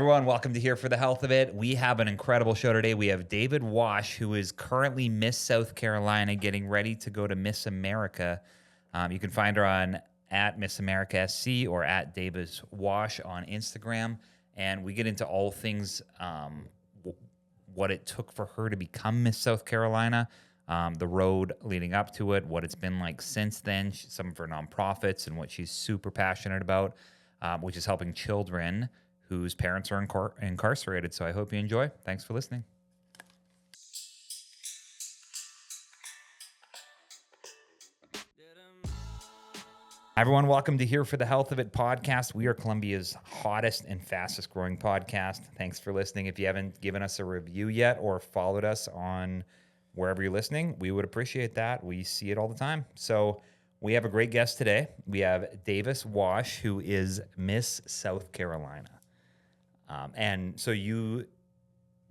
everyone. Welcome to Here for the Health of It. We have an incredible show today. We have David Wash, who is currently Miss South Carolina, getting ready to go to Miss America. You can find her on at Miss America SC or at Davis Wash on Instagram. And we get into all things, what it took for her to become Miss South Carolina, the road leading up to it, what it's been like since then, some of her nonprofits, and what she's super passionate about, which is helping children whose parents are incarcerated. So I hope you enjoy. Thanks for listening. Hi, everyone. Welcome to Here for the Health of It podcast. We are Columbia's hottest and fastest growing podcast. Thanks for listening. If you haven't given us a review yet or followed us on wherever you're listening, we would appreciate that. We see it all the time. So we have a great guest today. We have Davis Wash, who is Miss South Carolina. And so you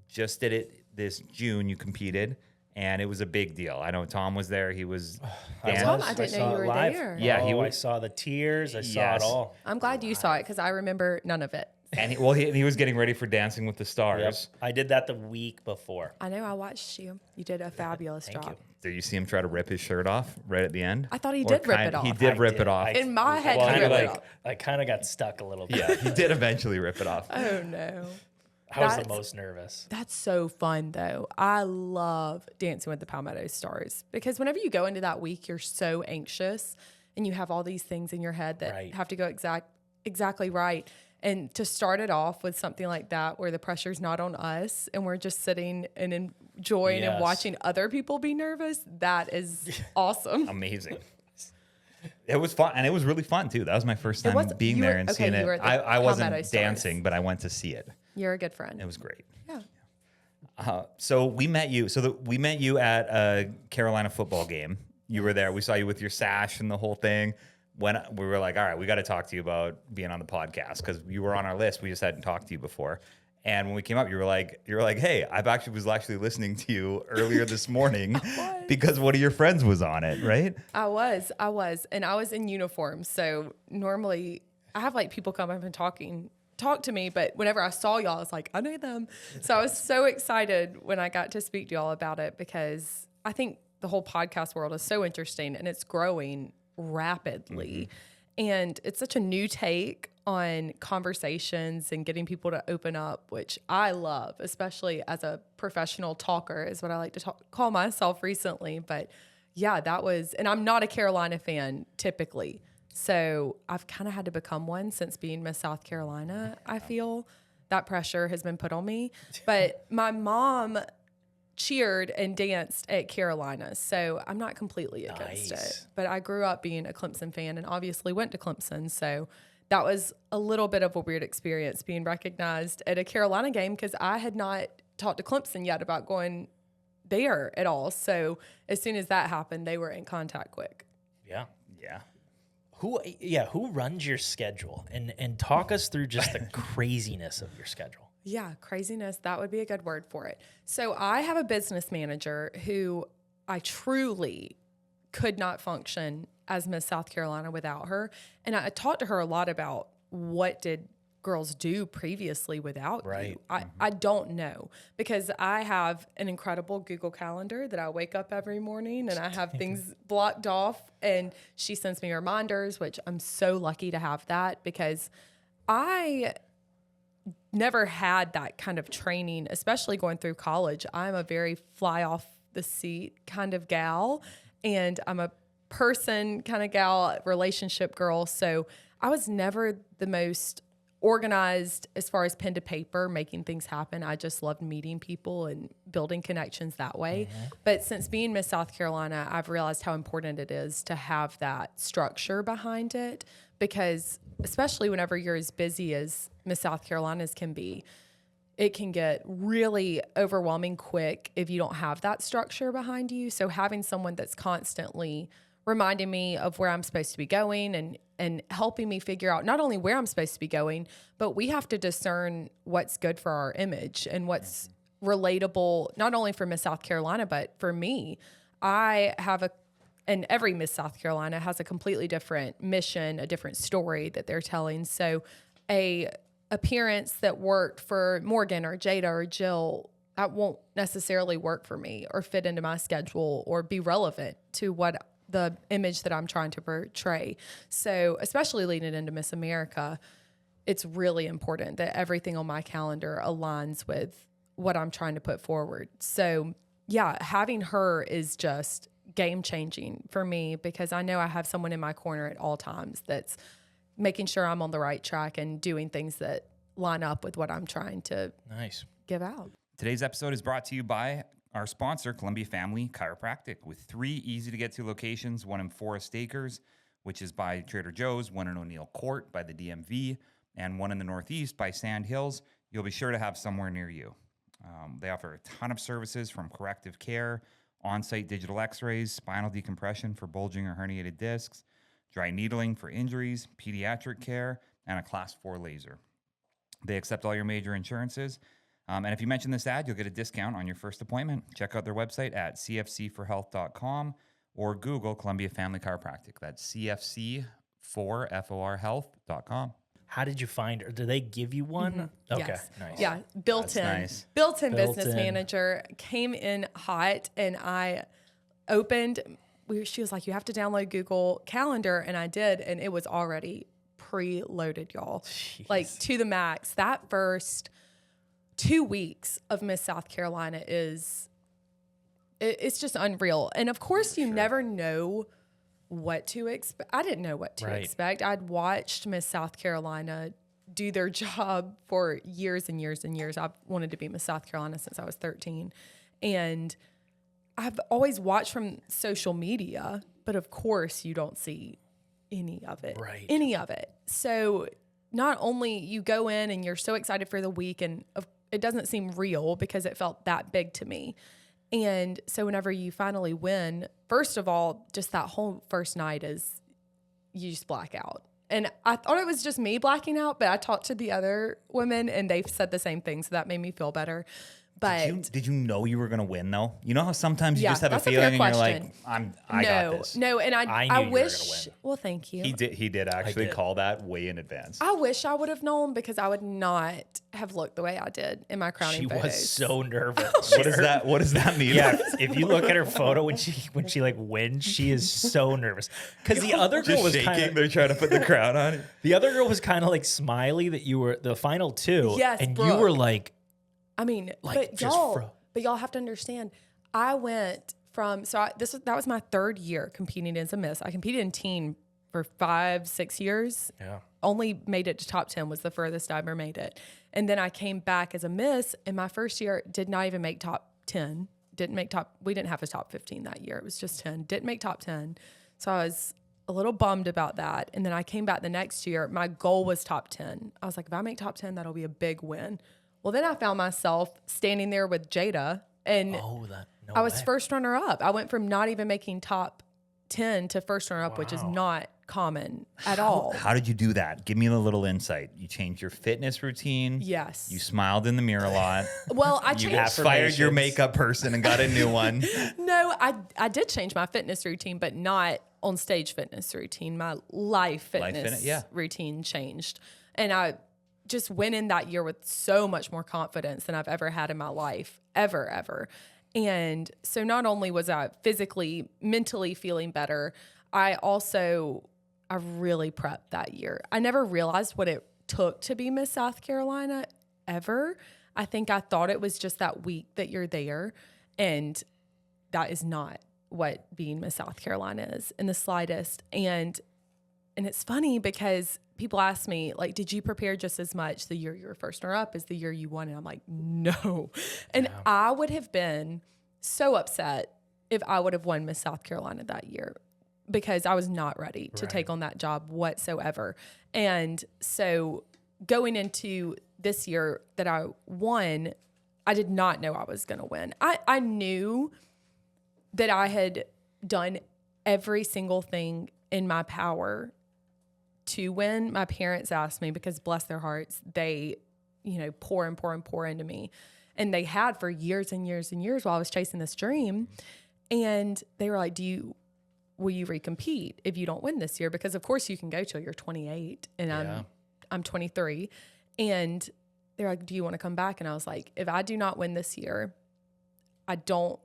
just did it this June. You competed, and it was a big deal. I know Tom was there. He was. Tom, I didn't know you were live. there. Yeah, I saw the tears. I saw it all. I'm glad you saw it because I remember none of it. And he was getting ready for Dancing with the Stars. Yep. I did that the week before. I know. I watched you. You did a fabulous Thank job. you. Did you see him try to rip his shirt off right at the end? I thought he did rip it off. He did rip it off. In my head, Well, he ripped it off. I kind of got stuck a little bit. Yeah, he did eventually rip it off. Oh, no. I was the That's- most nervous. That's so fun, though. I love Dancing with the Palmetto Stars because whenever you go into that week, you're so anxious and you have all these things in your head that Right. have to go exactly right. And to start it off with something like that where the pressure's not on us and we're just sitting and enjoying and Yes. watching other people be nervous, that is awesome. Amazing. It was fun, and it was really fun too. That was my first time being there and seeing it. you were at the I wasn't Palmetto Stars. dancing, but I went to see it. You're a good friend. It was great. Yeah. So we met you. We met you at a Carolina football game. You were there. We saw you with your sash and the whole thing. When we were like, all right, we got to talk to you about being on the podcast because you were on our list. We just hadn't talked to you before. And when we came up, you were like, hey, was actually listening to you earlier this morning because one of your friends was on it, right? I was, and I was in uniform. So normally I have like people come up and talk to me, but whenever I saw y'all, I was like, I know them. So I was so excited when I got to speak to y'all about it because I think the whole podcast world is so interesting and it's growing rapidly. And it's such a new take on conversations and getting people to open up, which I love, especially as a professional talker is what I like to call myself recently. But yeah, and I'm not a Carolina fan typically. So I've kind of had to become one since being Miss South Carolina. I feel that pressure has been put on me, but my mom cheered and danced at Carolina. So I'm not completely against it, but I grew up being a Clemson fan and obviously went to Clemson. So that was a little bit of a weird experience being recognized at a Carolina game because I had not talked to Clemson yet about going there at all. So as soon as that happened, they were in contact quick. Yeah. Yeah. Who runs your schedule? And talk us through just the craziness of your schedule. Yeah, craziness. That would be a good word for it. So I have a business manager who I truly could not function as Miss South Carolina without her. And I talked to her a lot about what did girls do previously without you. I don't know because I have an incredible Google Calendar that I wake up every morning and I have things blocked off and she sends me reminders, which I'm so lucky to have that because I never had that kind of training, especially going through college. I'm a very fly off the seat kind of gal, and I'm a person kind of gal, relationship girl. So I was never the most organized as far as pen to paper, making things happen. I just loved meeting people and building connections that way. But since being Miss South Carolina, I've realized how important it is to have that structure behind it because especially whenever you're as busy as Miss South Carolina's can be, it can get really overwhelming quick if you don't have that structure behind you. So having someone that's constantly reminding me of where I'm supposed to be going and helping me figure out not only where I'm supposed to be going, but we have to discern what's good for our image and what's relatable, not only for Miss South Carolina, but for me. I have and every Miss South Carolina has a completely different mission, a different story that they're telling. So a appearance that worked for Morgan or Jada or Jill, that won't necessarily work for me or fit into my schedule or be relevant to what the image that I'm trying to portray. So, especially leading into Miss America, it's really important that everything on my calendar aligns with what I'm trying to put forward. So, yeah, having her is just game changing for me because I know I have someone in my corner at all times that's making sure I'm on the right track and doing things that line up with what I'm trying to Nice. give out. Today's episode is brought to you by our sponsor, Columbia Family Chiropractic, with 3 easy-to-get-to locations, one in Forest Acres, which is by Trader Joe's, one in O'Neill Court by the DMV, and one in the Northeast by Sand Hills. You'll be sure to have somewhere near you. They offer a ton of services from corrective care, on-site digital x-rays, spinal decompression for bulging or herniated discs, dry needling for injuries, pediatric care, and a Class 4 laser. They accept all your major insurances. And if you mention this ad, you'll get a discount on your first appointment. Check out their website at cfc4health.com or Google Columbia Family Chiropractic. That's cfc4health.com. How did you find her? Did they give you one? Okay, Yes. nice. Yeah, built-in. nice. Built-in business Built-in. manager came in hot, and I opened. She was like, "You have to download Google Calendar," and I did, and it was already preloaded, y'all, like to the max. That first 2 weeks of Miss South Carolina it's just unreal. And of course, you never know what to expect. I didn't know what to Right. expect. I'd watched Miss South Carolina do their job for years and years and years. I've wanted to be Miss South Carolina since I was 13. And I've always watched from social media, but of course you don't see any of it. Right. Any of it. So not only you go in and you're so excited for the week and it doesn't seem real because it felt that big to me. And so whenever you finally win, first of all, just that whole first night is you just black out. And I thought it was just me blacking out, but I talked to the other women and they've said the same thing. So that made me feel better. But Did you know you were going to win, though? You know how sometimes you Yeah, just have a that's a feeling fair and you're like, question. I got this. No, and I I knew you were gonna wish. win. Well, thank you. He did actually did. call that way in advance. I wish I would have known because I would not have looked the way I did in my crowning She photos. was so nervous. What does that? What does that mean? Yeah, if you look at her photo when she like wins, she is so nervous because the other girl Just was shaking. kind of They're trying to put the crown on it. the other girl was kind of like smiley that you were the final two. Yes, and you Brooke. were like, I mean, Like, but just y'all have to understand. I went from that was my 3rd year competing as a Miss. I competed in teen for 5-6 years. yeah, Only made it to top 10 was the furthest I ever made it. And then I came back as a Miss, and my first year did not even make top 10. We didn't have a top 15 that year. It was just 10. Didn't make top 10. So I was a little bummed about that. And then I came back the next year. My goal was top 10. I was like, if I make top 10, that'll be a big win. Well, then I found myself standing there with Jada, and I was first runner up. I went from not even making top 10 to first runner up, which is not common at all. How did you do that? Give me a little insight. You changed your fitness routine. Yes. You smiled in the mirror a lot. Well, I You changed. fired your Affirmations. makeup person and got a new one. No, I did change my fitness routine, but not on stage fitness routine. My life fitness yeah. routine changed. And I just went in that year with so much more confidence than I've ever had in my life, ever. And so not only was I physically, mentally feeling better, I really prepped that year. I never realized what it took to be Miss South Carolina ever. I think I thought it was just that week that you're there, and that is not what being Miss South Carolina is in the slightest. And it's funny because people ask me, like, did you prepare just as much the year you were first runner up as the year you won? And I'm like, no. And I would have been so upset if I would have won Miss South Carolina that year because I was not ready to take on that job whatsoever. And so going into this year that I won, I did not know I was going to win. I knew that I had done every single thing in my power to win. My parents asked me because bless their hearts, they, pour into me. And they had for years and years and years while I was chasing this dream. And they were like, will you recompete if you don't win this year? Because of course you can go till you're 28 and I'm 23. And they're like, do you want to come back? And I was like, if I do not win this year, I don't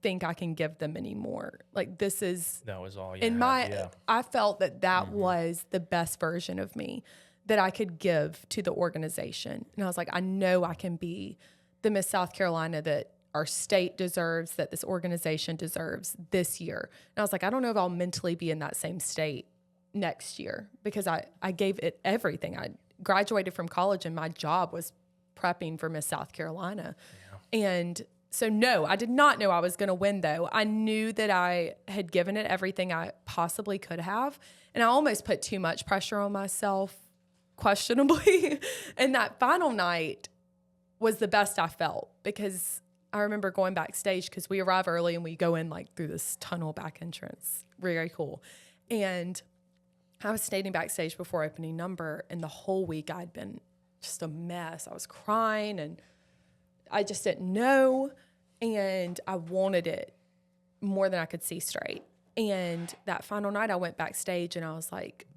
think I can give them any more. Like, this is That was all you in had, my, yeah. I felt that was the best version of me that I could give to the organization. And I was like, I know I can be the Miss South Carolina that our state deserves, that this organization deserves this year. And I was like, I don't know if I'll mentally be in that same state next year, because I gave it everything. I graduated from college and my job was prepping for Miss South Carolina. Yeah. And so no, I did not know I was going to win though. I knew that I had given it everything I possibly could have. And I almost put too much pressure on myself, questionably. And that final night was the best I felt, because I remember going backstage, because we arrive early and we go in like through this tunnel back entrance. Very cool. And I was standing backstage before opening number, and the whole week I'd been just a mess. I was crying and I just didn't know. And I wanted it more than I could see straight. And that final night I went backstage and I was like,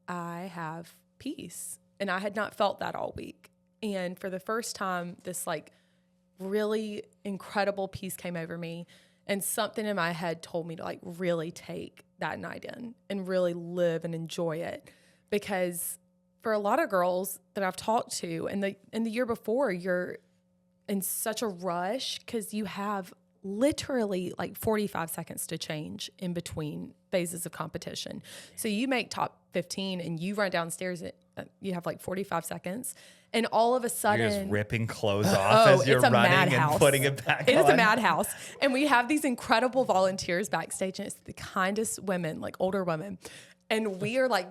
I have peace. And I had not felt that all week. And for the first time, this like really incredible peace came over me, and something in my head told me to like really take that night in and really live and enjoy it. Because for a lot of girls that I've talked to in the year before, you're in such a rush because you have literally like 45 seconds to change in between phases of competition. So you make top 15 and you run downstairs, you have like 45 seconds. And all of a sudden, You're just ripping clothes off as you're it's a running madhouse. and putting it back It on. is a madhouse. And we have these incredible volunteers backstage, and it's the kindest women, like older women. And we are like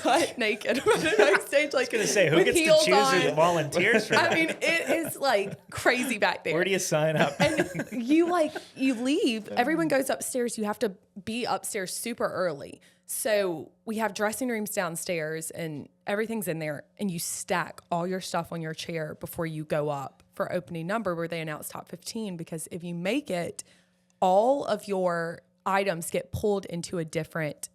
butt naked running backstage, like I was gonna say, who with gets to heels choose who on. volunteers for that? I mean, it is like crazy back there. Where do you sign up? And you leave, everyone goes upstairs. You have to be upstairs super early. So we have dressing rooms downstairs and everything's in there, and you stack all your stuff on your chair before you go up for opening number, where they announce top 15, because if you make it, all of your items get pulled into a different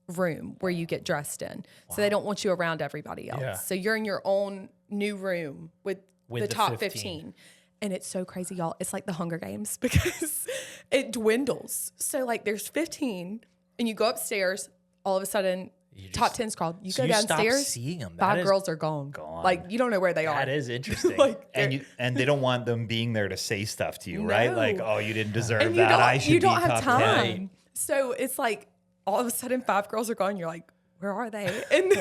room where you get dressed in. Wow. So they don't want you around everybody else. Yeah. So you're in your own new room with the top 15. And it's so crazy, y'all. It's like the Hunger Games, because it dwindles. So like there's 15 and you go upstairs, all of a sudden top 10's called. You So go you stop downstairs, seeing them. 5 girls are gone. Like you don't know where they are. That is interesting. Like, And they don't want them being there to say stuff to you, right? No. like, oh, you didn't deserve and that. I should you don't be have top 10. time. So it's like all of a sudden 5 girls are gone. You're like, where are they? And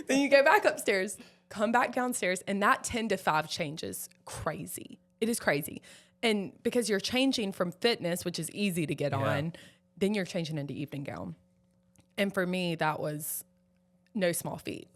then you go back upstairs, come back downstairs, and that 10 to 5 changes crazy. It is crazy. And because you're changing from fitness, which is easy to get on, then you're changing into evening gown. And for me, that was no small feat.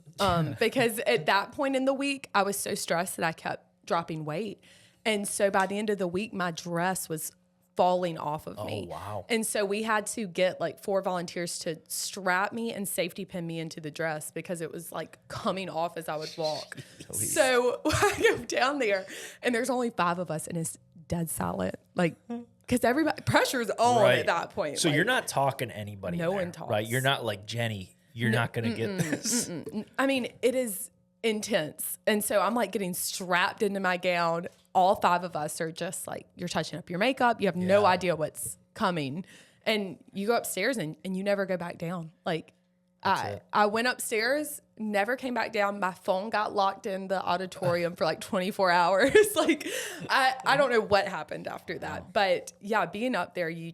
Because at that point in the week, I was so stressed that I kept dropping weight. And so by the end of the week, my dress was falling off of me. Oh, wow. And so we had to get like 4 volunteers to strap me and safety pin me into the dress, because it was like coming off as I would walk. So I go down there and there's only 5 of us and it's dead silent. Like, because everybody, pressure's on at that point. So like, you're not talking to anybody. No there, one talks. Right? You're not like, Jenny, you're not going to get this. I mean, it is intense. And so I'm like getting strapped into my gown. All 5 of us are just like, you're touching up your makeup. You have no idea what's coming. And you go upstairs and you never go back down. Like I went upstairs, never came back down. My phone got locked in the auditorium for like 24 hours. Like I don't know what happened after that. But yeah, being up there, you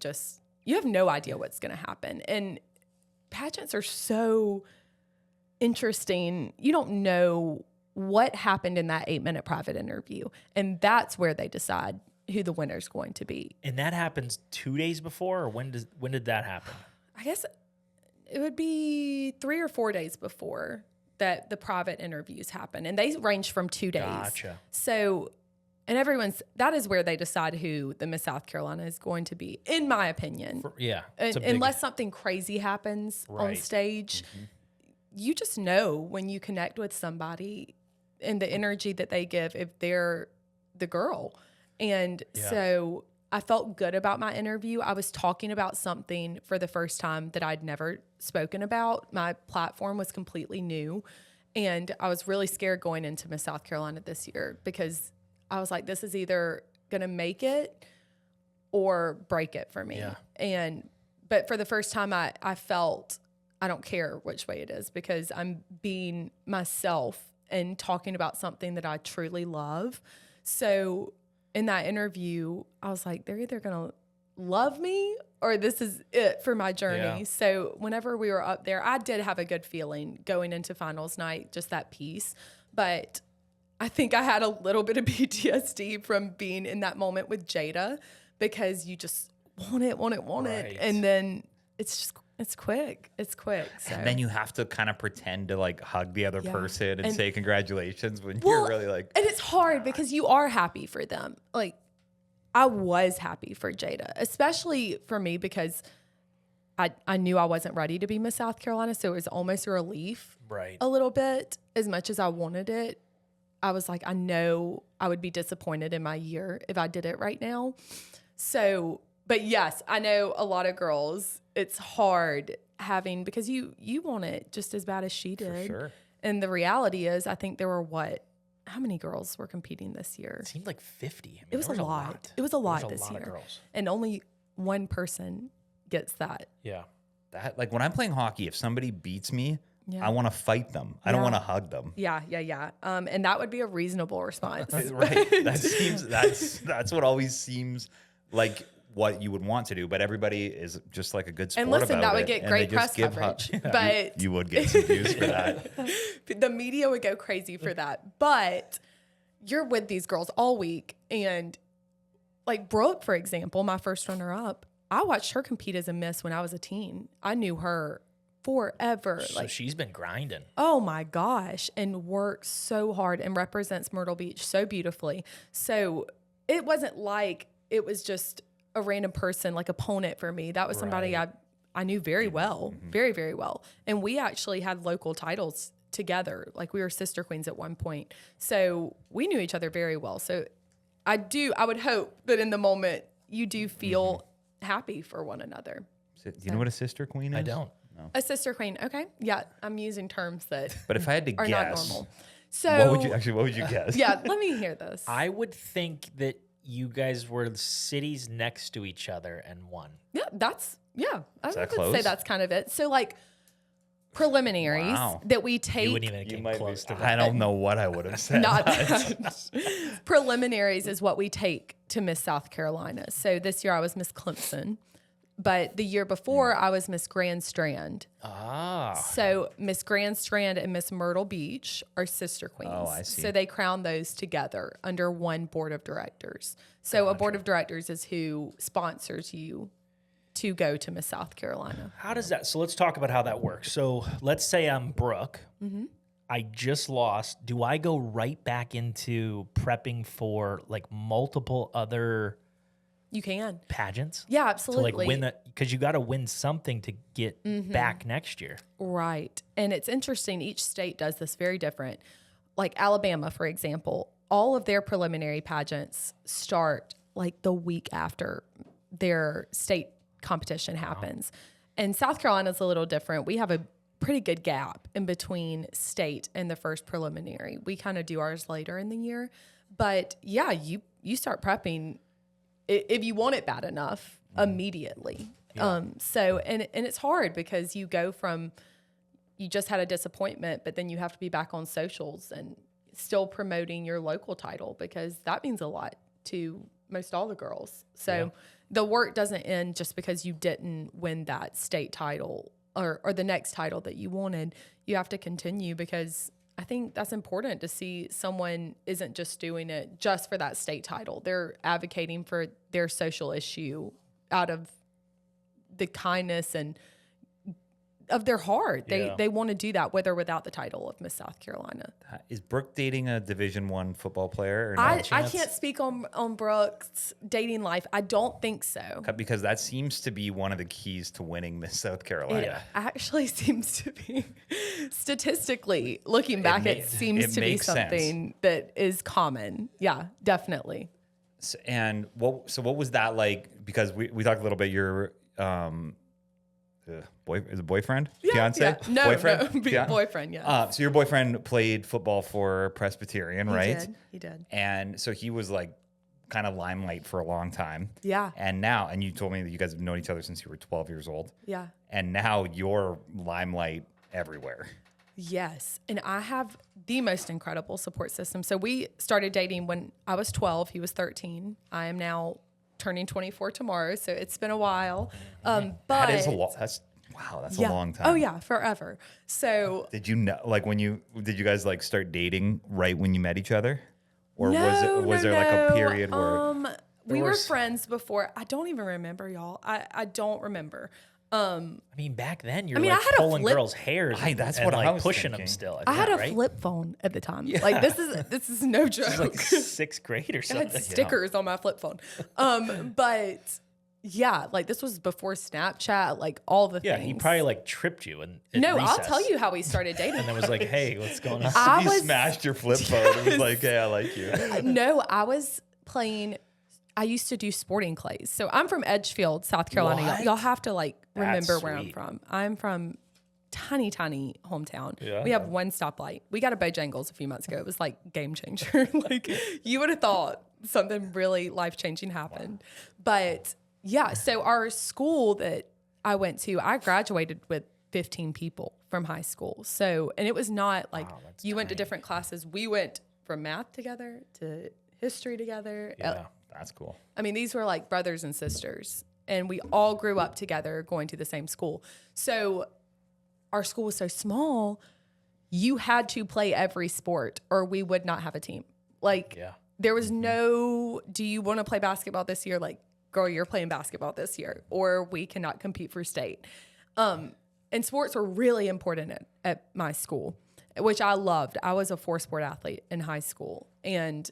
have no idea what's going to happen. And pageants are so interesting. You don't know what happened in that 8-minute private interview. And that's where they decide who the winner's going to be. And that happens 2 days before, or when did that happen? I guess it would be 3 or 4 days before that the private interviews happen. And they range from 2 days. Gotcha. So, and that is where they decide who the Miss South Carolina is going to be, in my opinion. It's a big, Unless something crazy happens on stage, you just know when you connect with somebody and the energy that they give if they're the girl. And so I felt good about my interview. I was talking about something for the first time that I'd never spoken about. My platform was completely new. And I was really scared going into Miss South Carolina this year because I was like, this is either going to make it or break it for me. Yeah. But for the first time, I felt I don't care which way it is because I'm being myself and talking about something that I truly love. So in that interview, I was like, they're either going to love me or this is it for my journey. Yeah. So whenever we were up there, I did have a good feeling going into finals night, just that piece. But I think I had a little bit of PTSD from being in that moment with Jada because you just want it. Right. And then it's quick. It's quick. So. And then you have to kind of pretend to like hug the other Yeah. person and, And- say congratulations when Well, you're really like, and it's hard because you are happy for them. Like, I was happy for Jada, especially for me because I knew I wasn't ready to be Miss South Carolina. So it was almost a relief Right. a little bit. As much as I wanted it, I was like, I know I would be disappointed in my year if I did it right now. So, but yes, I know a lot of girls, it's hard having, because you want it just as bad as she did. sure. And the reality is, I think there were how many girls were competing this year? It seemed like 50. I mean, It was there a lot. It was a lot There was this a lot year. of girls. And only one person gets that. Yeah. that, like when I'm playing hockey, if somebody beats me, Yeah. I want to fight them. I don't Yeah. want to hug them. Yeah. And that would be a reasonable response. Right. That seems that's what always seems like what you would want to do, but everybody is just like a good sport And listen, about that would it, get and great they press just give coverage. hug- But you would get some views for that. the media would go crazy for that. But you're with these girls all week. And like Brooke, for example, my first runner up, I watched her compete as a Miss when I was a teen. I knew her forever. So she's been grinding. Oh my gosh, and works so hard and represents Myrtle Beach so beautifully. So it wasn't like it was just a random person, like opponent for me. That was somebody Right. I knew very well, very, very well. And we actually had local titles together. Like we were sister queens at one point. So we knew each other very well. So I would hope that in the moment you do feel happy for one another. Do you know what a sister queen is? I don't. A sister queen. Okay. Yeah. I'm using terms that But if I had to are not guess, normal. So what would you guess? yeah, let me hear this. I would think that you guys were cities next to each other and won. I that would say close? that's kind of it. So like preliminaries Wow. that we You take, wouldn't even get close to that. I don't know what I would have said. not that. Preliminaries is what we take to Miss South Carolina. So this year I was Miss Clemson, but the year before I was Miss Grand Strand. Ah. So Miss Grand Strand and Miss Myrtle Beach are sister queens. Oh, I see. So they crown those together under one board of directors. So a board of directors is who sponsors you to go to Miss South Carolina. How does that? So let's talk about how that works. So let's say I'm Brooke. Mm-hmm. I just lost. Do I go right back into prepping for like multiple other You can. pageants? Yeah, To absolutely. like win that, because you got to win something to get back next year. Right. And it's interesting. Each state does this very different. Like Alabama, for example, all of their preliminary pageants start like the week after their state competition happens. And South Carolina's a little different. We have a pretty good gap in between state and the first preliminary. We kind of do ours later in the year. But yeah, you start prepping if you want it bad enough immediately. So and it's hard because you go from you just had a disappointment, but then you have to be back on socials and still promoting your local title because that means a lot to most all the girls. So the work doesn't end just because you didn't win that state title or the next title that you wanted. You have to continue because I think that's important to see someone isn't just doing it just for that state title. They're advocating for their social issue out of the kindness and of their heart. Yeah. They want to do that with or without the title of Miss South Carolina. Is Brooke dating a Division I football player? Or no? I chance? can't speak on Brooke's dating life. I don't think so. Because that seems to be one of the keys to winning Miss South It Carolina. actually seems to be, statistically, looking back, it seems it to be makes sense. something that is common. Yeah, definitely. And what was that like? Because we talked a little bit. Your is it boyfriend? Yeah, Fiance? yeah. No, boyfriend? no, Yeah. boyfriend, yeah. So your boyfriend played football for Presbyterian, right? He did. And so he was like kind of limelight for a long time. Yeah. And you told me that you guys have known each other since you were 12 years old. Yeah. And now you're limelight everywhere. Yes. And I have the most incredible support system. So we started dating when I was 12. He was 13. I am now turning 24 tomorrow. So it's been a while. But That is a lot. That's a long time. Oh, yeah. Forever. So Did you know, like did you guys like start dating right when you met each other? Or no, was there like a period where we were friends before. I don't even remember, y'all. I don't remember. I mean, back then you're I mean, like I had a pulling flip- girls' hairs. That's and what I like was pushing thinking. them still. I had a right? flip phone at the time. Like this is no joke. Like 6th grade or I something. had stickers on my flip phone. But yeah, like this was before Snapchat, like all the Yeah, things. he probably like tripped you and No, I'll tell you how we started dating. And then was like, "Hey, what's going on?" I you was smashed your flip phone? It was like, hey, I like you. no, I was playing. I used to do sporting clays. So I'm from Edgefield, South Carolina. What? Y'all have to like That's remember where I'm sweet. from. I'm from tiny hometown. Yeah. We have one stoplight. We got a Bojangles a few months ago. It was like game changer. Like you would have thought something really life changing happened. But yeah, so our school that I went to, I graduated with 15 people from high school. So, and it was not like you went to different classes. We went from math together to history together. Yeah. That's cool. I mean, these were like brothers and sisters, and we all grew up together going to the same school. So our school was so small, you had to play every sport or we would not have a team. Like Yeah. there was no, do you want to play basketball this year? Like, girl, you're playing basketball this year, or we cannot compete for state. And sports were really important at my school, which I loved. I was a 4-sport athlete in high school and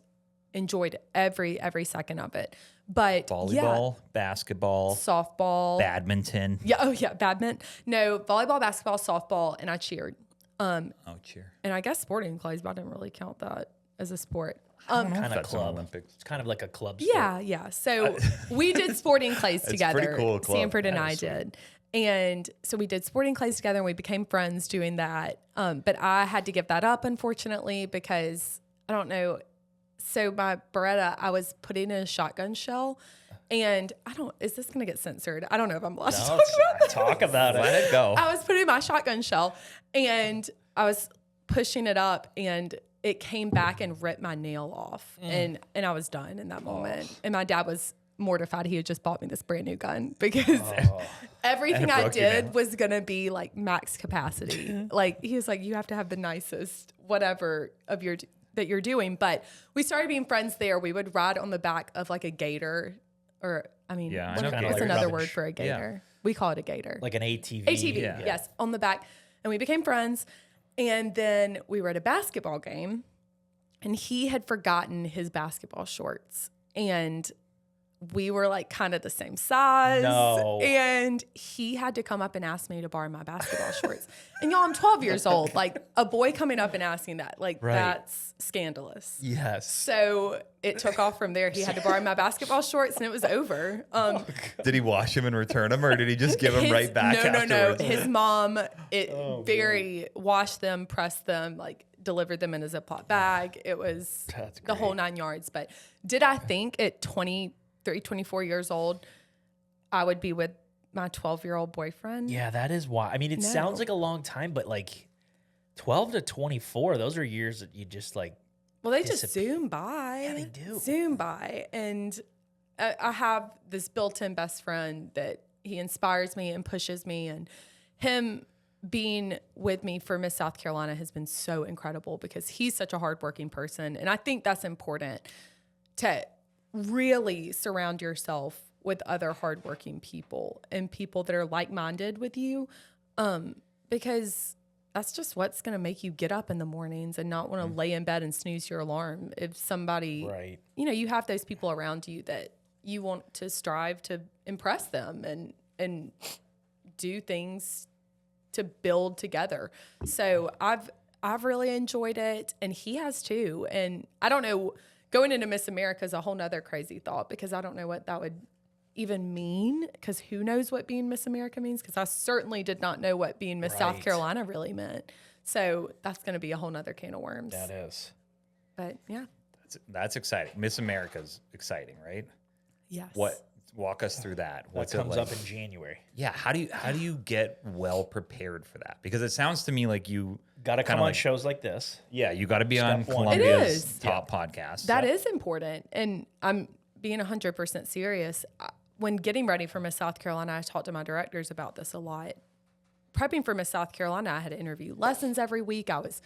enjoyed every second of it. But Volleyball, basketball, softball, badminton. yeah, oh yeah, badminton. No, volleyball, basketball, softball, and I cheered. Oh, cheer. And I guess sporting clays, but I didn't really count that as a sport. Kind of That's an club. Olympics. It's kind of like a club sport. Yeah. So we did sporting clays together. pretty cool club. Sanford and That I is sweet. did. And so we did sporting clays together and we became friends doing that. But I had to give that up, unfortunately, because I don't know. So my Beretta, I was putting in a shotgun shell. And is this going to get censored? I don't know if I'm allowed to talk about that. Talk about it. Let it go. I was putting my shotgun shell and I was pushing it up and it came back and ripped my nail off. And I was done in that moment. And my dad was mortified. He had just bought me this brand new gun because everything And it I broke your did nail. was going to be like max capacity. Like he was like, you have to have the nicest whatever of that you're doing. But we started being friends there. We would ride on the back of like a gator or I mean, Yeah, I what- know Kinda what's like another rubbish. word for a gator? We call it a gator. Like an ATV. ATV, Yeah. yes, on the back. And we became friends. And then we were at a basketball game and he had forgotten his basketball shorts. And we were like kind of the same size. No. And he had to come up and ask me to borrow my basketball shorts. And y'all, I'm 12 years old. Like a boy coming up and asking that, like Right. that's scandalous. Yes. So it took off from there. He had to borrow my basketball shorts and it was over. Did he wash him and return them, or did he just give them His- right back No. afterwards? His mom, washed them, pressed them, like delivered them in a Ziploc bag. It was That's the whole great. 9 yards. But did I think at 23, 24 years old, I would be with my 12-year-old boyfriend? Yeah, that is why. I mean, it No. sounds like a long time, but like 12 to 24, those are years that you just like, Well, they just Disappear. zoom by. Yeah, they do. Zoom by. And I have this built-in best friend that he inspires me and pushes me. And him being with me for Miss South Carolina has been so incredible because he's such a hardworking person. And I think that's important to really surround yourself with other hardworking people and people that are like-minded with you, because that's just what's going to make you get up in the mornings and not want to lay in bed and snooze your alarm. If somebody, right. you have those people around you that you want to strive to impress them and do things to build together. So I've really enjoyed it, and he has too. And I don't know, going into Miss America is a whole nother crazy thought because I don't know what that would even mean, because who knows what being Miss America means? Because I certainly did not know what being Miss South Right. Carolina really meant. So that's going to be a whole nother can of worms. That is. But yeah, That's exciting. Miss America's exciting, right? yes. Walk us through that. That What's comes it like? up in January. Yeah, how do you get well prepared for that? Because it sounds to me like you Got to come kinda on like- shows like this. Yeah, you got to be on Step one. It Columbia's is. top podcast. That is important. And I'm being 100% serious. When getting ready for Miss South Carolina, I talked to my directors about this a lot. Prepping for Miss South Carolina, I had to interview lessons every week. I was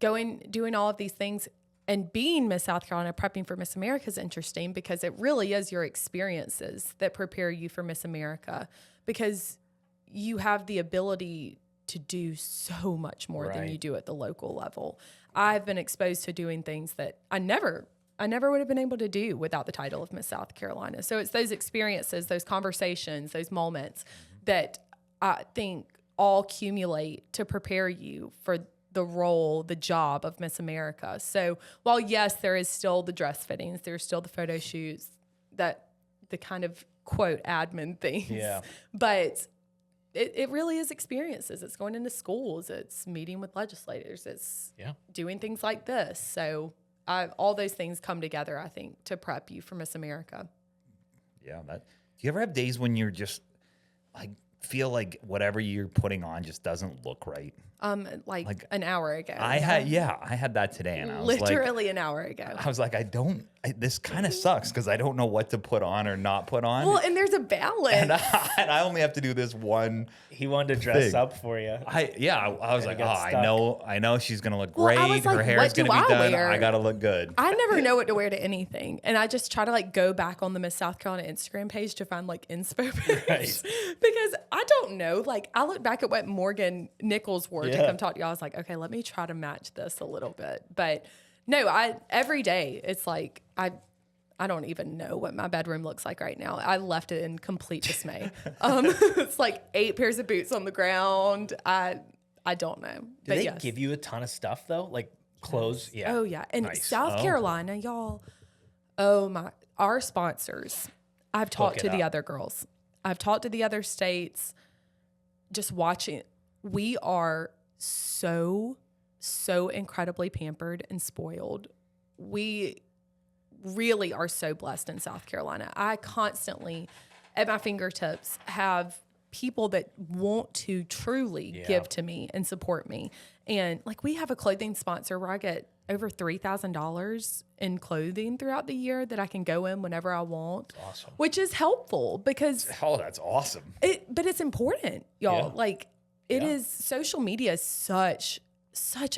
doing all of these things. And being Miss South Carolina, prepping for Miss America is interesting because it really is your experiences that prepare you for Miss America, because you have the ability to do so much more than Right. you do at the local level. I've been exposed to doing things that I never would have been able to do without the title of Miss South Carolina. So it's those experiences, those conversations, those moments that I think all accumulate to prepare you for the role, the job of Miss America. So while yes, there is still the dress fittings, there's still the photo shoots, that the kind of quote admin things. Yeah. But it really is experiences. It's going into schools, it's meeting with legislators, it's Yeah. doing things like this. So all those things come together, I think, to prep you for Miss America. Yeah. Do you ever have days when you're just like feel like whatever you're putting on just doesn't look right? Like an hour ago. I had that today, and I was literally an hour ago. this kind of sucks because I don't know what to put on or not put on. Well, and there's a balance. and I only have to do this one. He wanted to dress Thing. up for you. I was like, oh, got stuck. I know she's gonna look Well, I great. was like, Her hair's what do gonna be I done. wear? I gotta look good. I never know what to wear to anything. And I just try to like go back on the Miss South Carolina Instagram page to find like inspo pics. Right. Because I don't know. Like I look back at what Morgan Nichols wore to Yeah. come talk to y'all. I was like, okay, let me try to match this a little bit. But no, every day it's like I don't even know what my bedroom looks like right now. I left it in complete dismay. It's like 8 pairs of boots on the ground. I don't know. Do But they yes. give you a ton of stuff though? Like clothes? Yeah. Oh yeah, and Nice. South Carolina, y'all. Oh my, our sponsors. I've talked it to the up. other girls. I've talked to the other states. Just watching, we are so incredibly pampered and spoiled. We really are so blessed in South Carolina. I constantly, at my fingertips, have people that want to truly give to me and support me. And like we have a clothing sponsor where I get over $3,000 in clothing throughout the year that I can go in whenever I want. Awesome. Which is helpful because Oh, that's awesome. but it's important, y'all. Yeah. Like it is, social media is such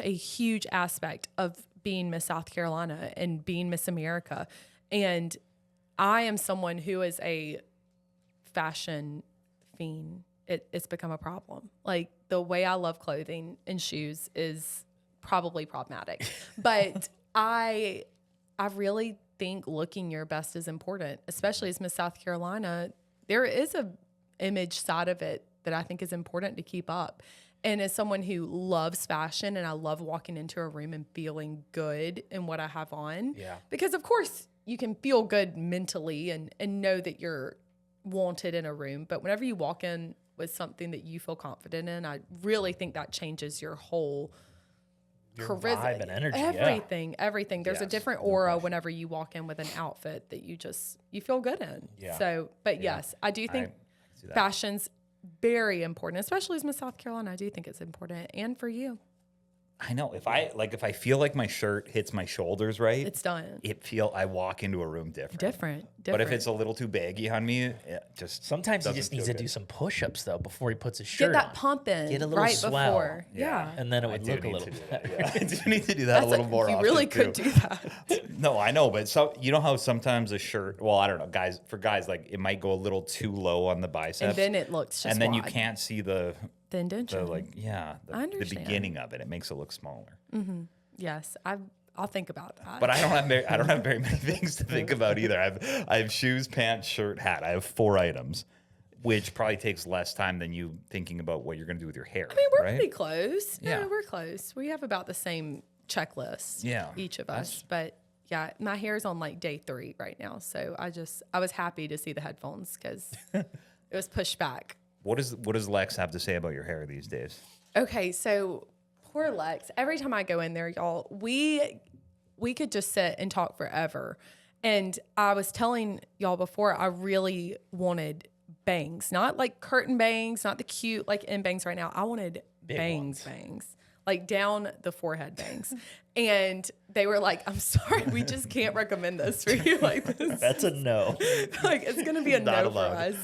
a huge aspect of being Miss South Carolina and being Miss America. And I am someone who is a fashion fiend. It's become a problem. Like the way I love clothing and shoes is probably problematic. But I really think looking your best is important, especially as Miss South Carolina. There is a image side of it that I think is important to keep up. And as someone who loves fashion and I love walking into a room and feeling good in what I have on. Yeah. Because of course you can feel good mentally and know that you're wanted in a room. But whenever you walk in with something that you feel confident in, I really think that changes your whole Your vibe and energy. Yeah. Everything. There's a Yes, different no aura whenever you walk in with an outfit that you feel good in. Yeah. So, but yes, I do think see that. fashion's very important, especially as Miss South Carolina. I do think it's important, and for you, I know if I feel like my shirt hits my shoulders right, it's done. I walk into a room different. Different. But if it's a little too baggy on me, it just Sometimes he doesn't just needs feel to good. do some push-ups though before he puts his get shirt that on. pump in Get a little right swell. before. Yeah. And then it I would do look a need little to do better. that. Yeah. I do need to do that a little more you often. really could too. do that. No, I know, but so you know how sometimes a shirt, well, I don't know, guys, like it might go a little too low on the biceps, And then it looks just and then you wide. can't see the The indention. the understand. beginning of it. It makes it look smaller. Yes, I'll think about that. But I don't have very many things to think about either. I have shoes, pants, shirt, hat. I have 4 items, which probably takes less time than you thinking about what you're going to do with your hair. I mean, we're right? pretty close. Yeah. No, we're close. We have about the same checklist. Yeah, Each of us. But Yeah, my hair's on like day 3 right now. So I was happy to see the headphones because it was pushed back. What does Lex have to say about your hair these days? Okay, so poor Lex. Every time I go in there, y'all, we could just sit and talk forever. And I was telling y'all before, I really wanted bangs, not like curtain bangs, not the cute like in bangs right now. I wanted Big bangs, like down the forehead bangs. And they were like, "I'm sorry, we just can't recommend this for you." Like this, That's a no. like it's gonna be a Not no for allowed. us.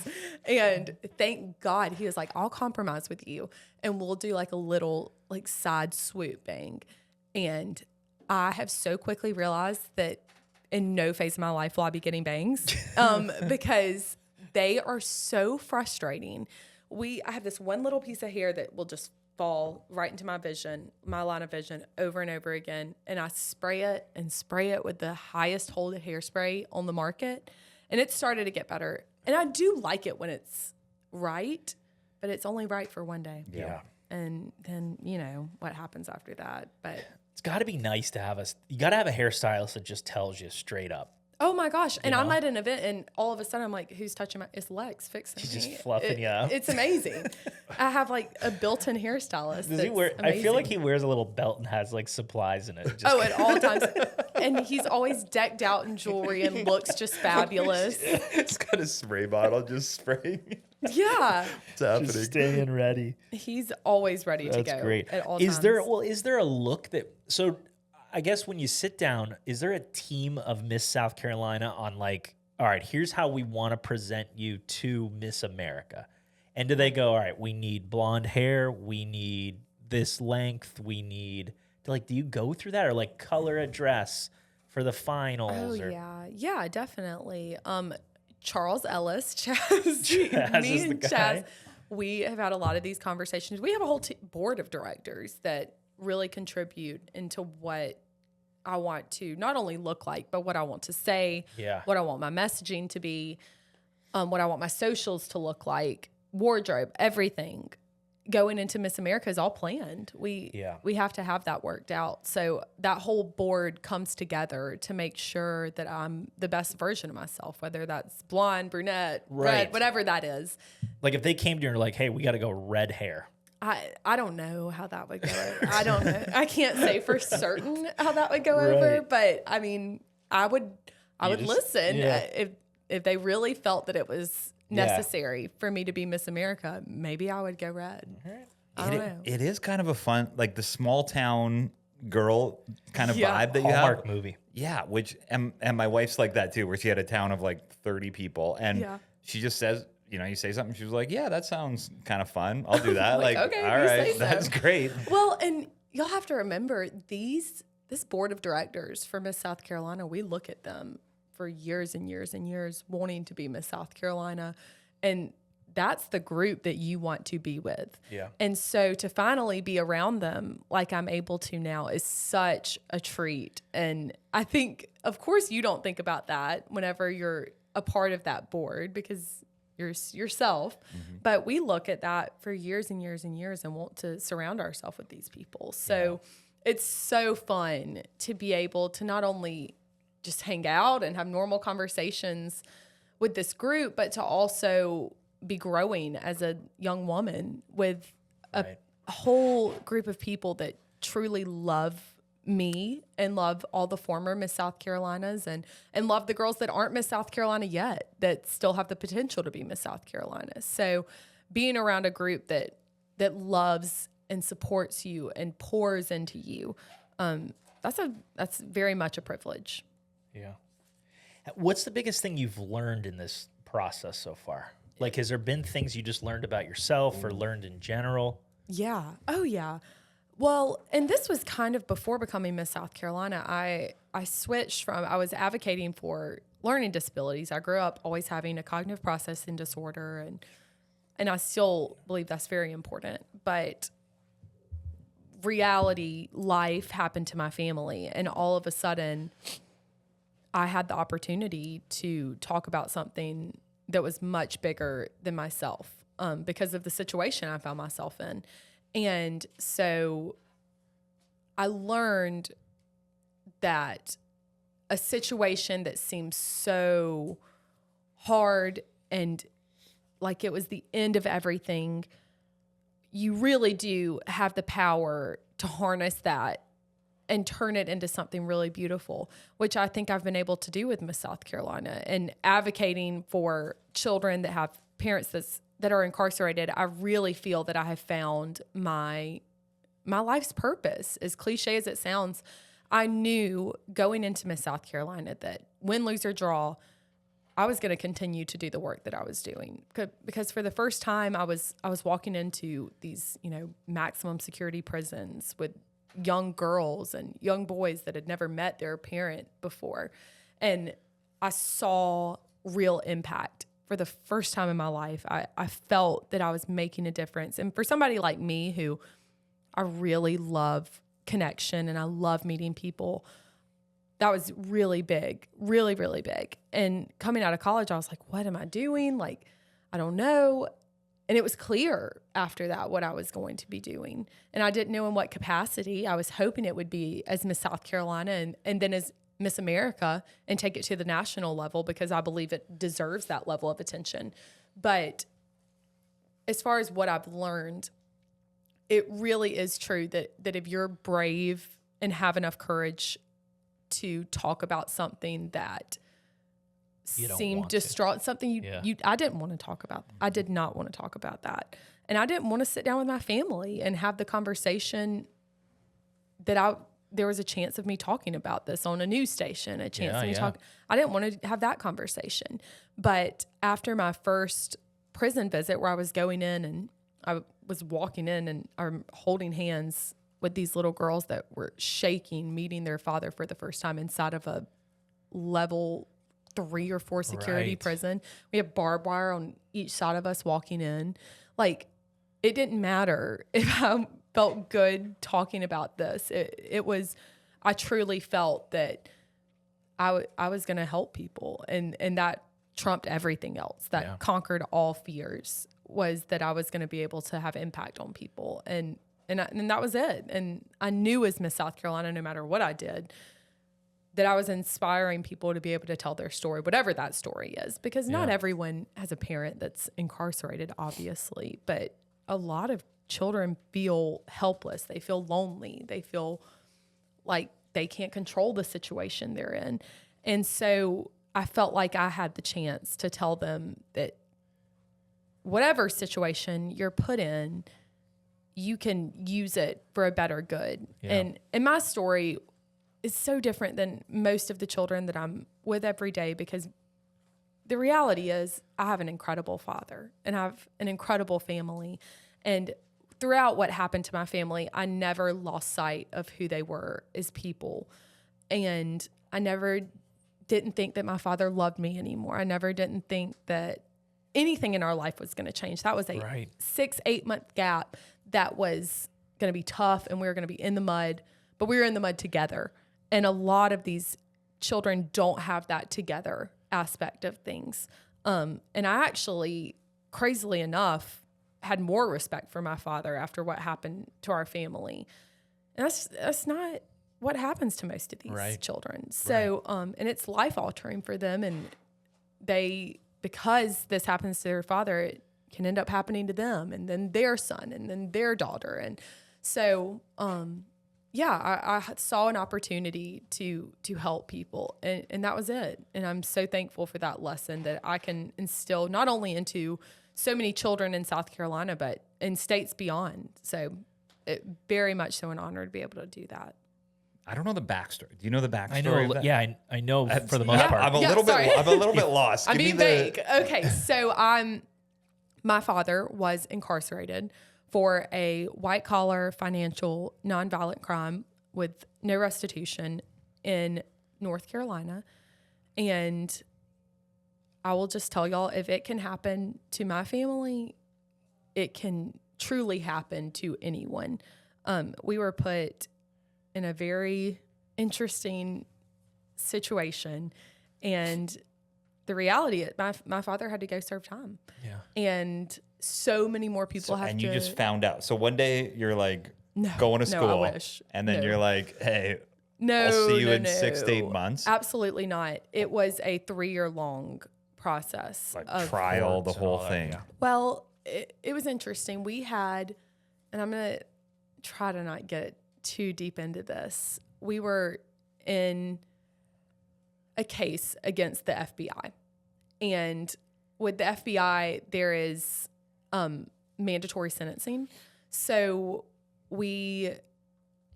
And thank God he was like, "I'll compromise with you, and we'll do like a little like side swoop bang." And I have so quickly realized that in no phase of my life will I be getting bangs, because they are so frustrating. I have this one little piece of hair that will just fall right into my line of vision over and over again. And I spray it with the highest hold hairspray on the market. And it started to get better. And I do like it when it's right, but it's only right for one day. Yeah. And then, you know, what happens after that. But It's got to be nice to have you got to have a hairstylist that just tells you straight up. oh my gosh. And know? I'm at an event and all of a sudden I'm like, who's touching it's Lex fixing She's me. just fluffing you up. It's amazing. I have like a built-in hairstylist. Does he that's wear? I feel like amazing. he wears a little belt and has like supplies in it. Just, Oh, at all times. And he's always decked out in jewelry and looks just fabulous. It's got a spray bottle just spraying. Yeah. It's happening. just staying ready. He's always ready to That's go great. at all Is times. is there a look that so I guess when you sit down, is there a team of Miss South Carolina on like, all right, here's how we want to present you to Miss America? And do they go, all right, we need blonde hair, we need this length, we need do you go through that or like color a dress for the finals? Oh, or yeah, definitely. Charles Ellis, Chaz, Chaz me is the and guy. Chaz, we have had a lot of these conversations. We have a whole board of directors that really contribute into what I want to not only look like, but what I want to say, Yeah. what I want my messaging to be, what I want my socials to look like, wardrobe, everything. Going into Miss America is all planned. We have to have that worked out. So that whole board comes together to make sure that I'm the best version of myself, whether that's blonde, brunette, Right. red, whatever that is. Like if they came to you and were like, hey, we got to go red hair. I don't know how that would go. I don't know. I can't say for certain how that would go over, Right. but I mean, I would just- listen yeah. if they really felt that it was Yeah. necessary for me to be Miss America. Maybe I would go red. I don't know. It is kind of a fun, like the small town girl kind of Yeah. vibe that you Hallmark have. movie. Yeah, and my wife's like that too, where she had a town of like 30 people, and Yeah. she just says, you know, you say something, she was like, yeah, that sounds kind of fun. I'll do that. Like, like, okay, all you right, say so. that's great. Well, and y'all have to remember this board of directors for Miss South Carolina, we look at them for years and years and years wanting to be Miss South Carolina. And that's the group that you want to be with. Yeah. And so to finally be around them like I'm able to now is such a treat. And I think, of course, you don't think about that whenever you're a part of that board because you're yourself. But we look at that for years and years and years and want to surround ourselves with these people. So it's so fun to be able to not only just hang out and have normal conversations with this group, but to also be growing as a young woman with a whole group of people that truly love me and love all the former Miss South Carolinas and love the girls that aren't Miss South Carolina yet that still have the potential to be Miss South Carolina. So being around a group that loves and supports you and pours into you, that's very much a privilege. Yeah. What's the biggest thing you've learned in this process so far? Like, has there been things you just learned about yourself or learned in general? Yeah. Oh, yeah. Well, and this was kind of before becoming Miss South Carolina. I switched from, I was advocating for learning disabilities. I grew up always having a cognitive processing disorder, and I still believe that's very important. But reality, life happened to my family, and all of a sudden, I had the opportunity to talk about something that was much bigger than myself because of the situation I found myself in. And so I learned that a situation that seems so hard and like it was the end of everything, you really do have the power to harness that and turn it into something really beautiful, which I think I've been able to do with Miss South Carolina and advocating for children that have parents that are incarcerated. I really feel that I have found my life's purpose. As cliche as it sounds, I knew going into Miss South Carolina that win, lose, or draw, I was going to continue to do the work that I was doing, because for the first time I was walking into these, maximum security prisons with young girls and young boys that had never met their parent before. And I saw real impact for the first time in my life. I felt that I was making a difference. And for somebody like me, who I really love connection and I love meeting people, that was really big, really, really big. And coming out of college, I was like, what am I doing? Like, I don't know. And it was clear after that what I was going to be doing. And I didn't know in what capacity. I was hoping it would be as Miss South Carolina and then as Miss America and take it to the national level, because I believe it deserves that level of attention. But as far as what I've learned, it really is true that if you're brave and have enough courage to talk about something that seemed distraught, something I didn't want to talk about. I did not want to talk about that. And I didn't want to sit down with my family and have the conversation that there was a chance of me talking about this on a news station, a chance of me talking. I didn't want to have that conversation. But after my first prison visit, where I was going in and I was walking in and I'm holding hands with these little girls that were shaking, meeting their father for the first time inside of a level 3 or 4 security prison. We have barbed wire on each side of us walking in. Like, it didn't matter if I felt good talking about this. I truly felt that I was going to help people, and that trumped everything else. That conquered all fears, was that I was going to be able to have impact on people. And that was it. And I knew as Miss South Carolina, no matter what I did, that I was inspiring people to be able to tell their story, whatever that story is, because not everyone has a parent that's incarcerated, obviously, but a lot of children feel helpless. They feel lonely. They feel like they can't control the situation they're in. And so I felt like I had the chance to tell them that whatever situation you're put in, you can use it for a better good. Yeah. And my story is so different than most of the children that I'm with every day, because the reality is I have an incredible father and I have an incredible family. And throughout what happened to my family, I never lost sight of who they were as people. And I never didn't think that my father loved me anymore. I never didn't think that anything in our life was going to change. That was a 6-8 month gap that was going to be tough, and we were going to be in the mud, but we were in the mud together. And a lot of these children don't have that together aspect of things. And I actually, crazily enough, had more respect for my father after what happened to our family. And that's not what happens to most of these children. So, and it's life altering for them. And because this happens to their father, it can end up happening to them, and then their son, and then their daughter. And so, I saw an opportunity to help people, and that was it. And I'm so thankful for that lesson that I can instill not only into so many children in South Carolina, but in states beyond. So very much so an honor to be able to do that. I don't know the backstory. Do you know the backstory? I know for the most part. I'm a little bit lost. I'm being vague. Okay, so my father was incarcerated for a white-collar financial nonviolent crime with no restitution in North Carolina. And I will just tell y'all, if it can happen to my family, it can truly happen to anyone. We were put in a very interesting situation, and the reality is my father had to go serve time. Yeah. And so many more people and you just found out. So one day you're like going to school, I wish. And then you're like, hey, No, I'll see you no, in 6 to 8 no. months. Absolutely not. It was a 3-year long process. Like of, trial, the courts and whole all that, thing. yeah. Well, it was interesting. We had, and I'm going to try to not get too deep into this. We were in a case against the FBI. And with the FBI, there is mandatory sentencing. So we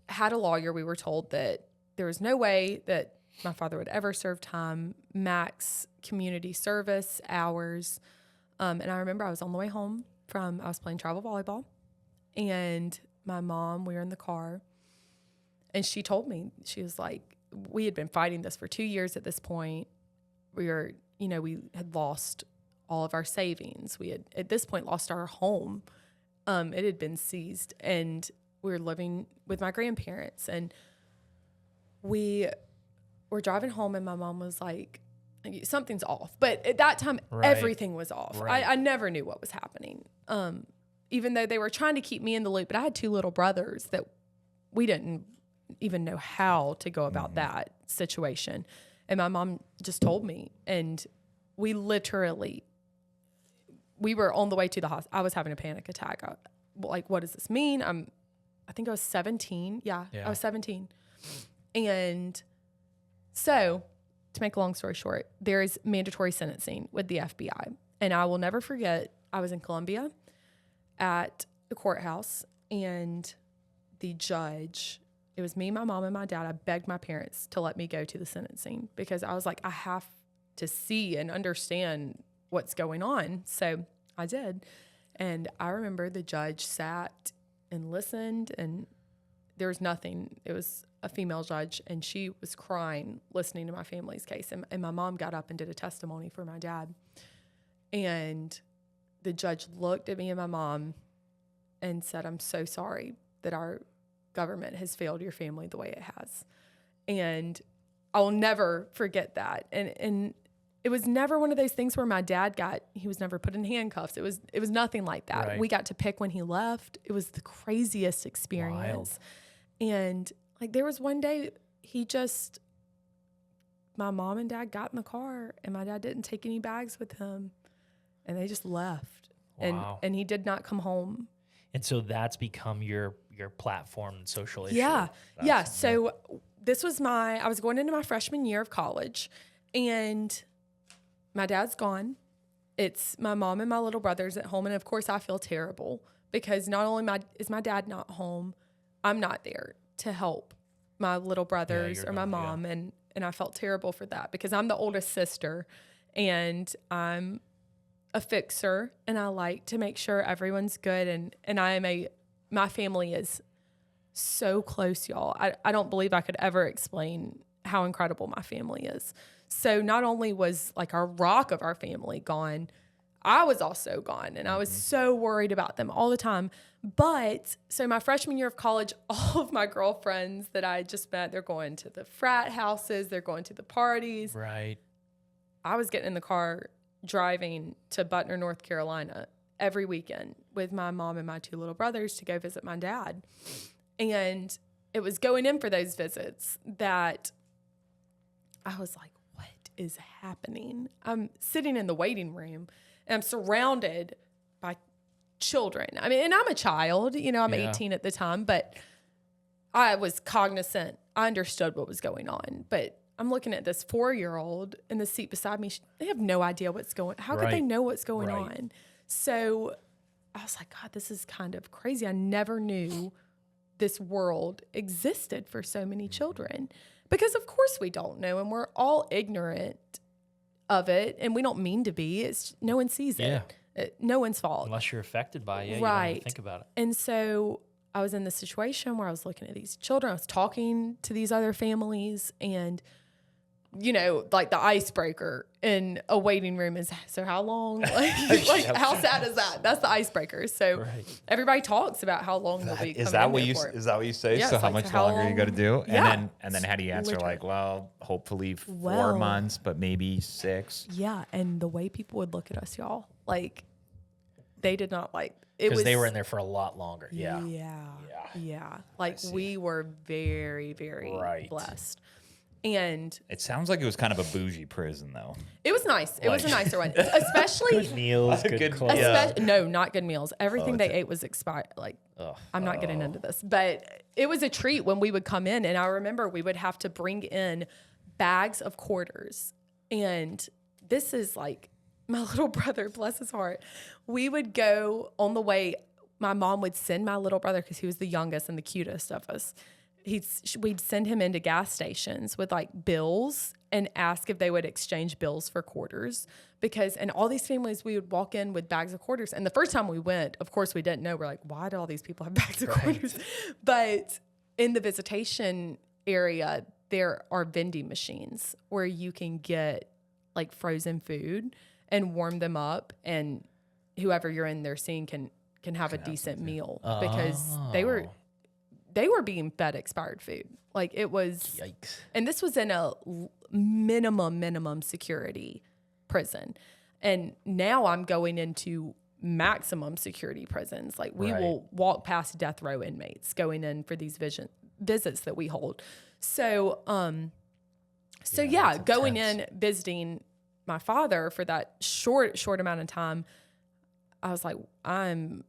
had a lawyer. We were told that there was no way that my father would ever serve time, max community service hours. And I remember I was on the way home I was playing travel volleyball, and my mom, we were in the car, and she told me, she was like, we had been fighting this for 2 years at this point. We had lost all of our savings. We had, at this point, lost our home. It had been seized, and we were living with my grandparents, and we were driving home, and my mom was like, something's off. But at that time, Right. everything was off. Right. I never knew what was happening. Even though they were trying to keep me in the loop, but I had 2 little brothers that we didn't even know how to go about that situation. And my mom just told me, and we were on the way to the hospital. I was having a panic attack. Like, what does this mean? I think I was 17. Yeah, I was 17. And so, to make a long story short, there is mandatory sentencing with the FBI. And I will never forget, I was in Columbia at the courthouse, and the judge, it was me, my mom, and my dad. I begged my parents to let me go to the sentencing because I was like, I have to see and understand what's going on. So I did. And I remember the judge sat and listened, and there was nothing. It was a female judge, and she was crying listening to my family's case. And my mom got up and did a testimony for my dad. And the judge looked at me and my mom and said, I'm so sorry that our government has failed your family the way it has. And I will never forget that. And it was never one of those things where my dad he was never put in handcuffs. It was nothing like that. Right. We got to pick when he left. It was the craziest experience. And like, there was one day my mom and dad got in the car, and my dad didn't take any bags with him, and they just left. Wow. And he did not come home. And so that's become your platform and social issue. Yeah. Yeah. So this was I was going into my freshman year of college, and my dad's gone. It's my mom and my little brothers at home. And of course I feel terrible because not only is my dad not home, I'm not there to help my little brothers you're or my gone, yeah. mom. And I felt terrible for that because I'm the oldest sister, and I'm a fixer, and I like to make sure everyone's good. And my family is so close, y'all. I don't believe I could ever explain how incredible my family is. So not only was like our rock of our family gone, I was also gone, and I was so worried about them all the time. But so my freshman year of college, all of my girlfriends that I just met, they're going to the frat houses, they're going to the parties. Right. I was getting in the car driving to Butner, North Carolina every weekend with my mom and my 2 little brothers to go visit my dad. And it was going in for those visits that I was like, what is happening? I'm sitting in the waiting room, and I'm surrounded by children. I mean, and I'm a child, I'm 18 at the time, but I was cognizant. I understood what was going on, but I'm looking at this 4-year-old in the seat beside me. They have no idea what's going on. How could they Right. know what's going Right. on? So I was like, God, this is kind of crazy. I never knew this world existed for so many children because of course we don't know, and we're all ignorant of it, and we don't mean to be. It's no one sees it. No one's fault. Unless you're affected by it, you don't Right. even think about it. And so I was in this situation where I was looking at these children, I was talking to these other families, and like the icebreaker in a waiting room is, so how long? Like how sad is that? That's the icebreaker. So Right. everybody talks about how long they'll be Is coming that in what there you for. is that what you say? Yeah, So it's how like, much how longer you got to long? do? Yeah. And then how do you answer? Literally. Like, well, hopefully 4 Well- months, but maybe 6. Yeah, and the way people would look at us, y'all, like They did not like it. Because Was they were in there for a lot longer. Yeah. Yeah. Like we were very, very Right. blessed. And It sounds like it was kind of a bougie prison, though. it was nice. It was a Like- nicer one. Especially Good meals, good Good- clothes. yeah. no, not good meals. Everything they ate was expired. Like Ugh. I'm not getting into this, but it was a treat when we would come in. And I remember we would have to bring in bags of quarters. And this is like my little brother, bless his heart. We would go on the way. My mom would send my little brother, because he was the youngest and the cutest of us. We'd send him into gas stations with like bills and ask if they would exchange bills for quarters, because in all these families we would walk in with bags of quarters. And the first time we went, of course we didn't know. We're like, why do all these people have bags of quarters? But in the visitation area, there are vending machines where you can get like frozen food and warm them up, and whoever you're in there seeing can have a decent meal, because they were being fed expired food. Like it was, Yikes. and this was in a minimum security prison. And now I'm going into maximum security prisons. Like we Right. will walk past death row inmates going in for these visits that we hold. So, yeah, that's going intense. in, visiting my father for that short amount of time, I was like, I'm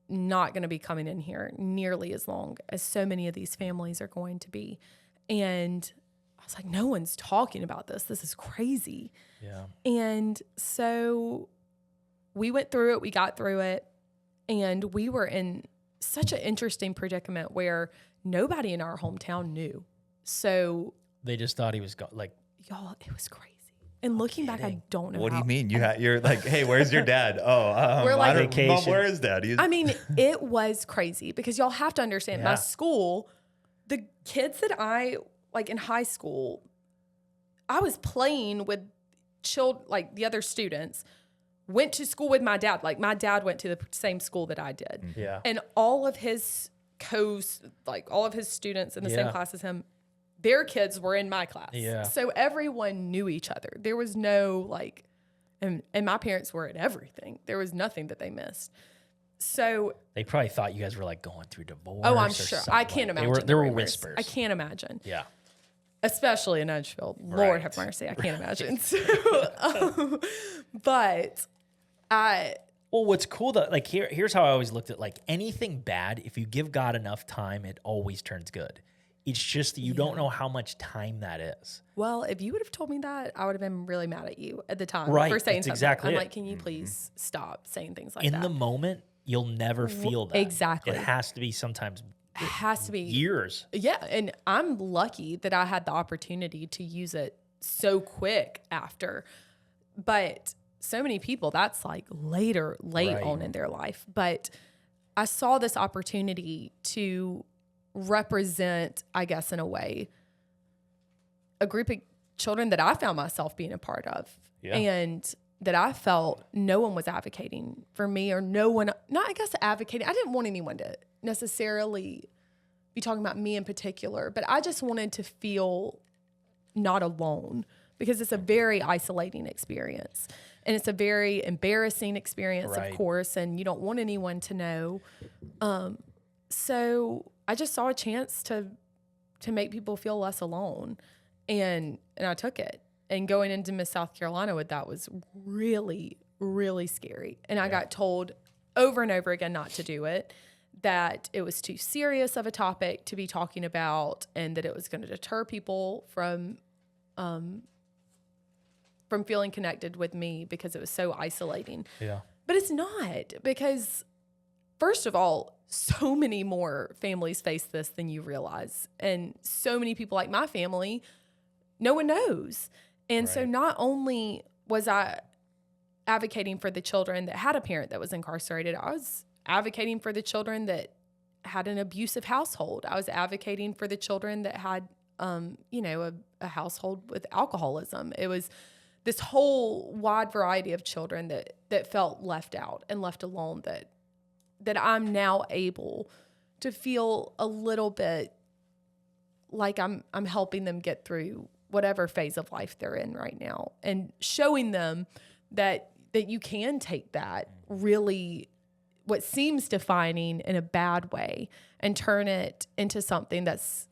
not going to be coming in here nearly as long as so many of these families are going to be. And I was like, no one's talking about this. This is crazy. Yeah. And so we went through it, we got through it, and we were in such an interesting predicament where nobody in our hometown knew. So, They just thought he was like, y'all, it was crazy. And looking back, I kidding. don't know What do how. you mean? You're like, hey, where's your dad? Oh, We're like- I don't- Mom, Vacation. where is dad? He's I mean, it was crazy, because y'all have to understand my Yeah. school, the kids that I like in high school, I was playing with like the other students, went to school with my dad. Like my dad went to the same school that I did. yeah. And all of his all of his students in the same Yeah. class as him, their kids were in my class. Yeah. So everyone knew each other. There was no and my parents were at everything. There was nothing that they missed. So, They probably thought you guys were like going through divorce. oh, I'm or sure. something. I can't Like, imagine. There the were rumors. whispers. I can't imagine. Yeah. Especially in Edgefield. Lord Right. have mercy. I can't imagine. So, but Well, what's cool though, like here's how I always looked at like anything bad, if you give God enough time, it always turns good. It's just that you don't know how much time that is. well, if you would have told me that, I would have been really mad at you at the time Right, for saying that's something. exactly I'm it. like, can you please stop saying things like In that? the moment, you'll never feel that. exactly. It has to be sometimes It has to be. years. Yeah, and I'm lucky that I had the opportunity to use it so quick after. But so many people, that's like late Right. on in their life. But I saw this opportunity to represent, I guess, in a way, a group of children that I found myself being a part of. Yeah. And that I felt no one was advocating for me, or no one, not I guess advocating. I didn't want anyone to necessarily be talking about me in particular, but I just wanted to feel not alone, because it's a very isolating experience. And it's a very embarrassing experience, Right. of course, and you don't want anyone to know. So I just saw a chance to make people feel less alone, and I took it. And going into Miss South Carolina with that was really, really scary. And I got told over and over again not to do it, that it was too serious of a topic to be talking about, and that it was going to deter people from feeling connected with me, because it was so isolating. Yeah. But it's not, because first of all, so many more families face this than you realize. And so many people like my family, no one knows. And so Right. not only was I advocating for the children that had a parent that was incarcerated, I was advocating for the children that had an abusive household. I was advocating for the children that had, a household with alcoholism. It was this whole wide variety of children that felt left out and left alone, that I'm now able to feel a little bit like I'm helping them get through whatever phase of life they're in right now, and showing them that that you can take that really what seems defining in a bad way and turn it into something that's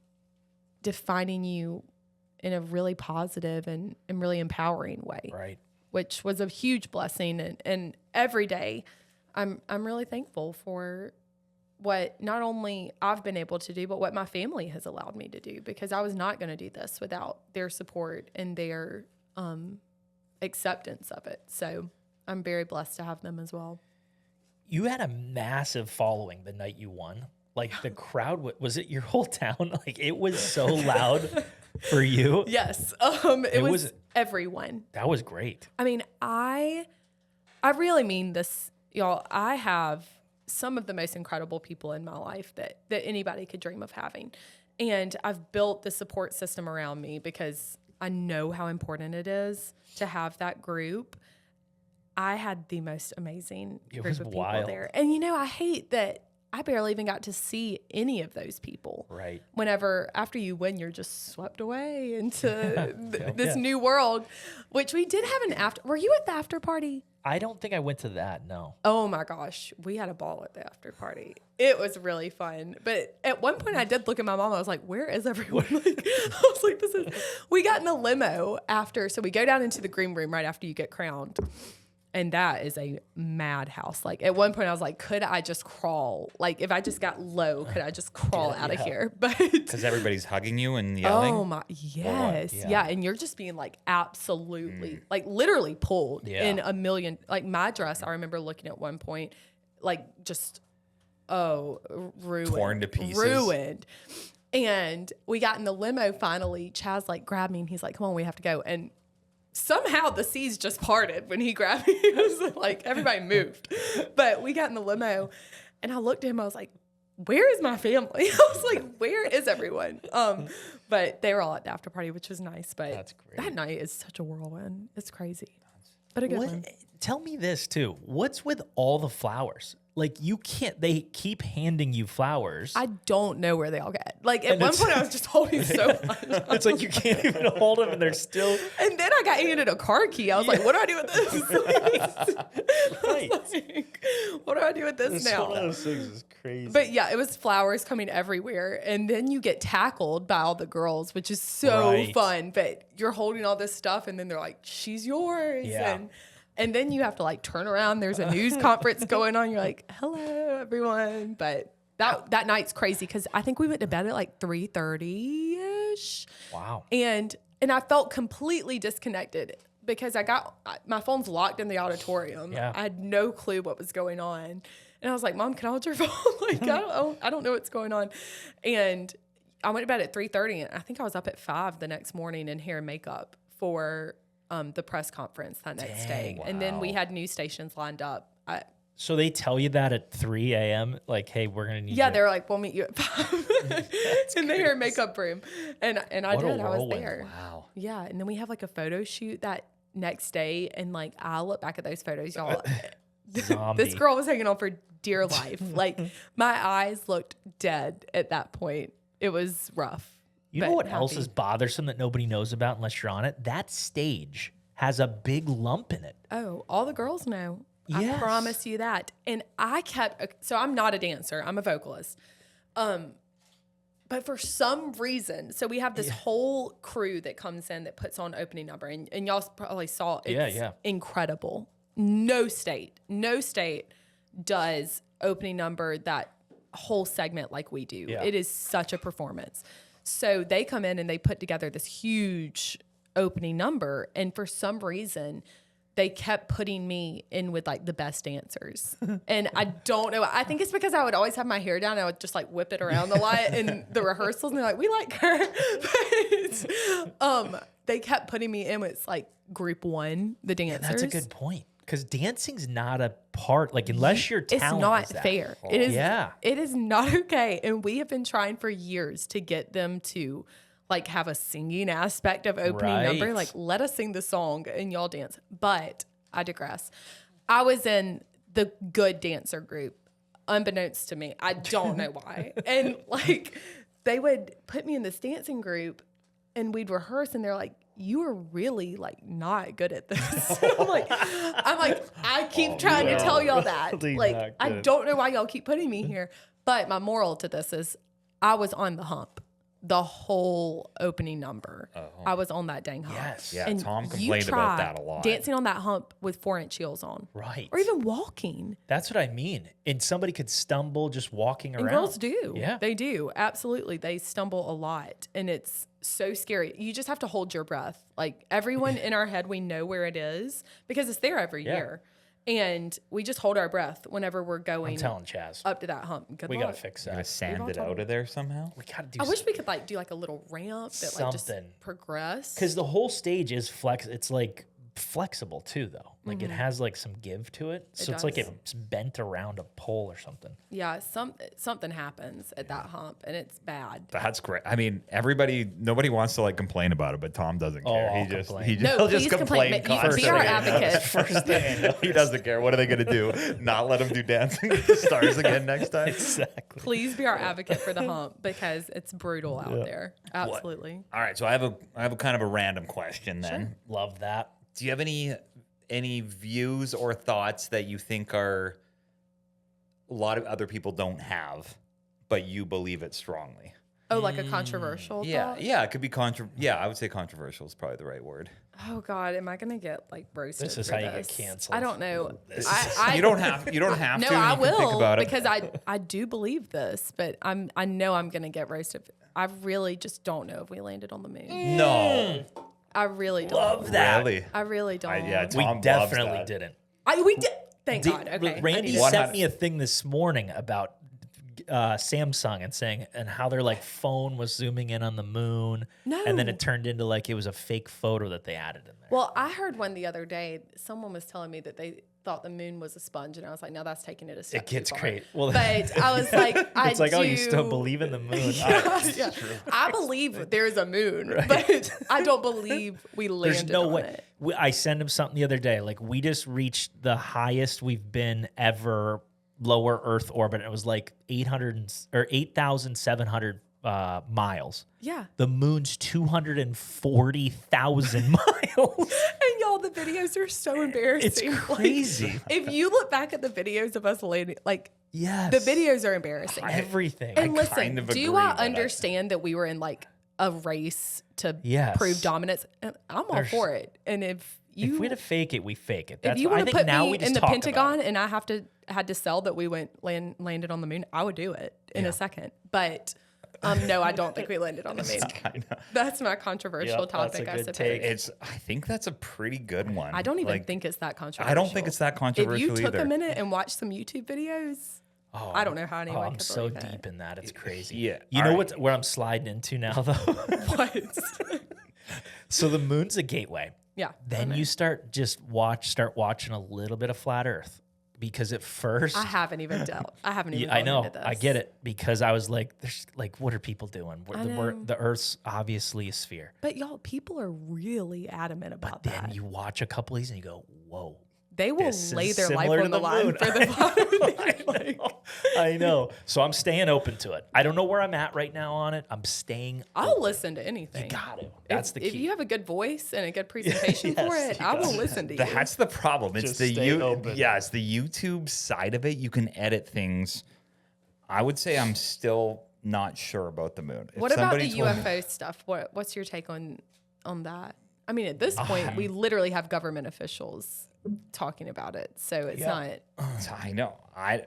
defining you in a really positive and really empowering way. Right. Which was a huge blessing. And every day I'm really thankful for what not only I've been able to do, but what my family has allowed me to do, because I was not going to do this without their support and their acceptance of it. So I'm very blessed to have them as well. You had a massive following the night you won. Like the crowd, was it your whole town? Like it was so loud for you. Yes. It was everyone. That was great. I mean, I really mean this, y'all. I have some of the most incredible people in my life that anybody could dream of having. And I've built the support system around me because I know how important it is to have that group. I had the most amazing group of people there. And, I hate that I barely even got to see any of those people. Right. Whenever, after you win, you're just swept away into this new world, which we did have an after. Were you at the after party? I don't think I went to that, no. Oh my gosh. We had a ball at the after party. It was really fun. But at one point I did look at my mom. I was like, where is everyone? Like, I was like, we got in the limo after. So we go down into the green room right after you get crowned. And that is a madhouse. Like at one point I was like, could I just crawl? Like if I just got low, could I just crawl out of here? But Because everybody's hugging you and yelling. oh my, yes. Yeah. Yeah. And you're just being like absolutely, like literally pulled in a million. Like my dress, I remember looking at one point, like just, ruined. Torn to pieces. Ruined. And we got in the limo finally. Chaz like grabbed me and he's like, come on, we have to go. And somehow the seas just parted when he grabbed me. It was like everybody moved. But we got in the limo and I looked at him. I was like, where is my family? I was like, where is everyone? But they were all at the after party, which was nice. But That's great. that night is such a whirlwind. It's crazy. But a good one. Tell me this too. What's with all the flowers? Like they keep handing you flowers. I don't know where they all get. Like at one point I was just holding so much. It's like you can't even hold them and they're still. And then I got handed a car key. I was like, what do I do with this? Right. Like, what do I do with this now? One of those things is crazy. But yeah, it was flowers coming everywhere. And then you get tackled by all the girls, which is so Right. fun. But you're holding all this stuff and then they're like, she's yours. Yeah. And then you have to like turn around. There's a news conference going on. You're like, hello, everyone. But that night's crazy because I think we went to bed at like 3:30-ish. Wow. And I felt completely disconnected because my phone's locked in the auditorium. Yeah. I had no clue what was going on. And I was like, Mom, can I hold your phone? Like, I don't know what's going on. And I went to bed at 3:30 and I think I was up at 5 the next morning in hair and makeup for the press conference that next day. And then we had news stations lined up. So they tell you that at 3 a.m. Like, hey, we're gonna need. Yeah, you. they were like, we'll meet you at 5 in the hair and makeup room. And I What a did. I was whirlwind. there. Wow. Yeah, and then we have like a photo shoot that next day, and like I look back at those photos, y'all. Zombie. This girl was hanging on for dear life. Like my eyes looked dead at that point. It was rough. You know but what else happy. is bothersome that nobody knows about unless you're on it? That stage has a big lump in it. Oh, all the girls know. Yes. I promise you that. And I kept. So I'm not a dancer. I'm a vocalist. But for some reason, so we have this whole crew that comes in that puts on opening number, and y'all probably saw it's incredible. No state does opening number that whole segment like we do. Yeah. It is such a performance. So they come in and they put together this huge opening number, and for some reason they kept putting me in with like the best dancers. And I don't know. I think it's because I would always have my hair down. I would just like whip it around a lot in the rehearsals. And they're like, we like her. But they kept putting me in with like group one, the dancers. And that's a good point. Because dancing's not a part, like unless your talent It's not is that. fair. It is. Yeah. It is not okay. And we have been trying for years to get them to like have a singing aspect of opening number. Right. Like, let us sing the song and y'all dance. But I digress. I was in the good dancer group, unbeknownst to me. I don't know why. And like, they would put me in this dancing group and we'd rehearse and they're like, you are really like not good at this. I keep trying to tell y'all that. Really Like, not I good. don't know why y'all keep putting me here. But my moral to this is I was on the hump the whole opening number. I was on that dang hump. Yes. Yeah, And Tom you complained about try that a lot. Dancing on that hump with 4-inch heels on. Right. Or even walking. That's what I mean. And somebody could stumble just walking around. And girls do. Yeah. They do. Absolutely. They stumble a lot. And it's so scary. You just have to hold your breath. Like everyone in our head, we know where it is because it's there every Yeah. year. And we just hold our breath whenever we're I'm going telling Chaz. up to that hump. Good We luck. got to fix Gonna that. sand it out of there somehow. We got to do I wish we could like do like a little ramp that like just Something. progress. because the whole stage is it's like flexible too, though. Like it has like some give to it. So it's like does. it's bent around a pole or something. Yeah, something happens at that hump and it's bad. That's great. I mean, nobody wants to like complain about it, but Tom doesn't care. I'll He just complain. No, he'll please just complain complain. Be constantly. our advocate. First thing. He doesn't care. What are they gonna do? Not let him do Dancing with the Stars again next time? Exactly. Please be our advocate for the hump because it's brutal out there. Absolutely. All right, so I have a kind of a random question then. Love that. Do you have any views or thoughts that you think are a lot of other people don't have, but you believe it strongly? Oh, like a controversial Yeah, thought? yeah, it could be Yeah, I would say controversial is probably the right word. Oh God, am I gonna get like roasted? This is for how you get this? canceled. I don't know. This I You don't have no, to. I You can think will about it. because I do believe this, but I know I'm gonna get roasted. I really just don't know if we landed on the moon. No, I really don't. Love that. really. I really don't. yeah, We Tom loves definitely that. didn't. We did. Thank God. Okay. I Randy needed- sent me a thing this morning about Samsung and saying and how their like phone was zooming in on the moon, and then No. it turned into like it was a fake photo that they added in there. Well, I heard one the other day. Someone was telling me that they thought the moon was a sponge, and I was like, "No, that's taking it a step It gets too far." great. Well, But I was like, it's like, oh, you do- still believe in the moon? Yeah. I believe there is a moon, but I don't believe we landed There's no on way. it. I sent him something the other day. Like we just reached the highest we've been ever lower Earth orbit. It was like 8,700 miles. Yeah. The moon's 240,000 miles. And y'all, the videos are so embarrassing. It's Like, crazy. if you look back at the videos of us landing, like Yes. the videos are embarrassing. Everything. And I listen, kind of do agree, I but I- understand that we were in like a race to Yes. prove dominance? And I'm all There's- for it. And if you if we had to fake it, we fake it. if That's you what I would have think put now me we just in the talk about Pentagon it. and I had to sell that we landed on the moon, I would do it in Yeah. a second. But no, I don't think we landed on the moon. I know. That's my controversial Yep, that's a topic, I good suppose. take. I think that's a pretty good one. I don't even Like, think it's that controversial. I don't think it's that If controversial you took either. a minute and watched some YouTube videos, I don't know how anyone I'm could so believe deep in that. It's crazy. Yeah. You All know right. what's where I'm sliding into now though? it. What? So the moon's a gateway. Yeah. Then you start watching a little bit of flat Earth. Because at first I haven't even I gone know, into this. I get it. Because I was like, there's like, what are people doing? I know. The Earth's obviously a sphere. But y'all, people are really adamant about Then that. you watch a couple of these and you go, whoa. They will This lay is their life similar to on the the line moon. for the like, I know. So I'm staying open to it. I don't know where I'm at right now on it. I'm staying I'll listen to anything. got it. That's if, the key. If you have a good voice and a good presentation for Yes, it, you I will got it. listen to you. That's the problem. It's Just the stay open. It's the YouTube side of it. You can edit things. I would say I'm still not sure about the moon. If What about the somebody told me- UFO stuff? What's your take on that? I mean, at this point, we literally have government officials talking about it, so it's not. I know. I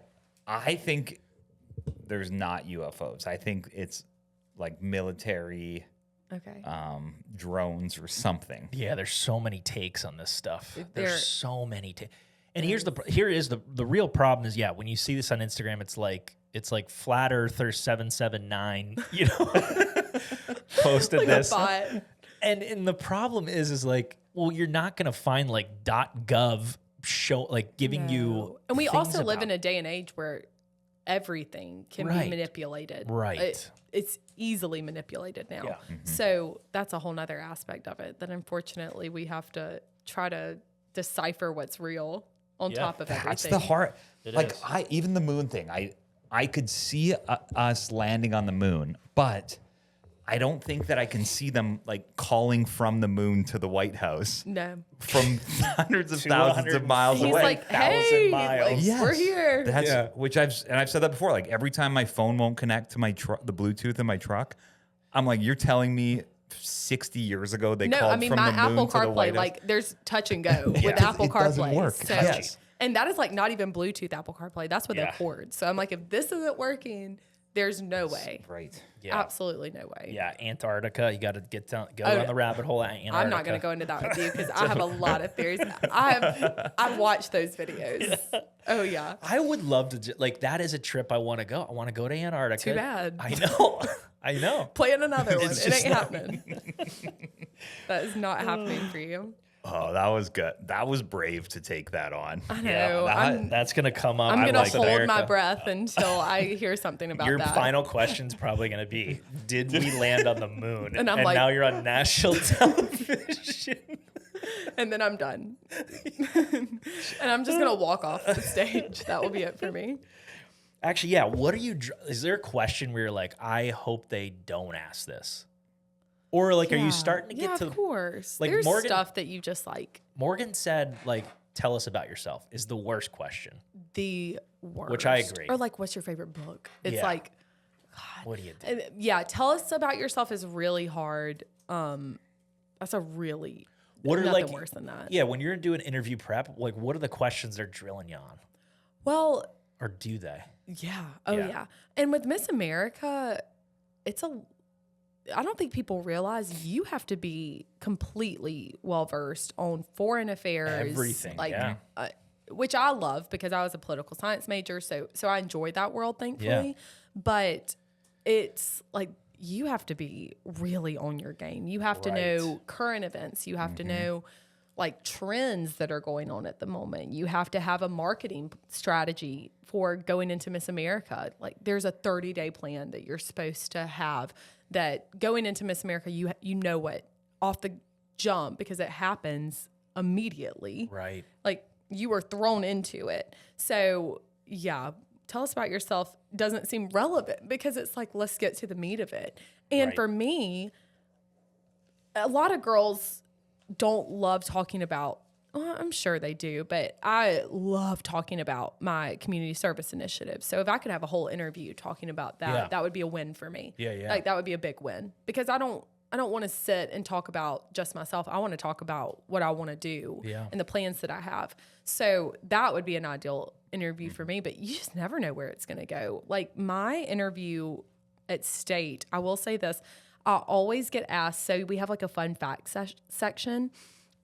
think there's not UFOs. I think it's like military Okay. drones or something. Yeah, there's so many takes on this stuff. There- There's so many takes. And here is the real problem is when you see this on Instagram, it's like Flat Earther 779, posted Like this. a bot. And the problem is like, well, you're not gonna find like .gov show like giving you. No. And we things also live about- in a day and age where everything can Right. be manipulated. Right. It's easily manipulated now. Yeah. So that's a whole nother aspect of it that unfortunately we have to try to decipher what's real on Yeah. top of everything. That's the hard. Like is. even the moon thing. I could see us landing on the moon, but I don't think that I can see them like calling from the moon to the White House No. from hundreds of thousands of miles He's away. like, hey, like, Yes. we're here. That's Yeah. which I've said that before. Like every time my phone won't connect to my the Bluetooth in my truck, I'm like, you're telling me 60 years ago they No, called I mean from my the moon Apple to the White CarPlay, House? like there's touch and go with Apple it doesn't CarPlay. work. So, Yes. and that is like not even Bluetooth Apple CarPlay. That's with Yeah. a cord. So I'm like, if this isn't working, there's no way. Right. Yeah. Absolutely no way. Yeah, Antarctica. You got to go Oh, down yeah. the rabbit hole at Antarctica. I'm not going to go into that with you because I have a lot of theories. I've watched those videos. Oh yeah. I would love to like that is a trip I want to go. I want to go to Antarctica. Too bad. I know. I know. Plan another one. It's It just ain't not- happening. That is not happening for you. Oh, that was good. That was brave to take that on. I know. That's gonna come up. I'm I gonna like hold America. my breath until I hear something about Your that. final question's probably gonna be, did we land on the moon? And I'm like- now you're on national television. And then I'm done. And I'm just gonna walk off the stage. That will be it for me. Actually, yeah. What are you? Is there a question where you're like, I hope they don't ask this, or like, are you starting to get to? Of course. like, There's Morgan- stuff that you just like Morgan said, like, tell us about yourself is the worst question. the worst. Which I agree. Or like, what's your favorite book? It's Yeah. like, What do you do? yeah. Tell us about yourself is really hard. That's a really What are nothing like worse than that. Yeah, when you're doing interview prep, like, what are the questions they're drilling you on, Well, or do they? yeah. Oh Yeah. yeah. And with Miss America, I don't think people realize you have to be completely well versed on foreign affairs, Everything, like, yeah. which I love because I was a political science major, so I enjoyed that world, thankfully. But it's like you have to be really on your game. You have to know current events. You have to know like trends that are going on at the moment. You have to have a marketing strategy for going into Miss America. Like there's a 30-day plan that you're supposed to have that going into Miss America, you know what off the jump because it happens immediately. Right. Like you were thrown into it. So yeah, tell us about yourself doesn't seem relevant because it's like, let's get to the meat of it. And Right. for me, a lot of girls don't love talking about, well, I'm sure they do, but I love talking about my community service initiative. So if I could have a whole interview talking about that, Yeah. that would be a win for me. Yeah, yeah. Like that would be a big win because I don't want to sit and talk about just myself. I want to talk about what I want to do Yeah. and the plans that I have. So that would be an ideal interview for me, but you just never know where it's going to go. Like my interview at State, I will say this, I always get asked, so we have like a fun fact section.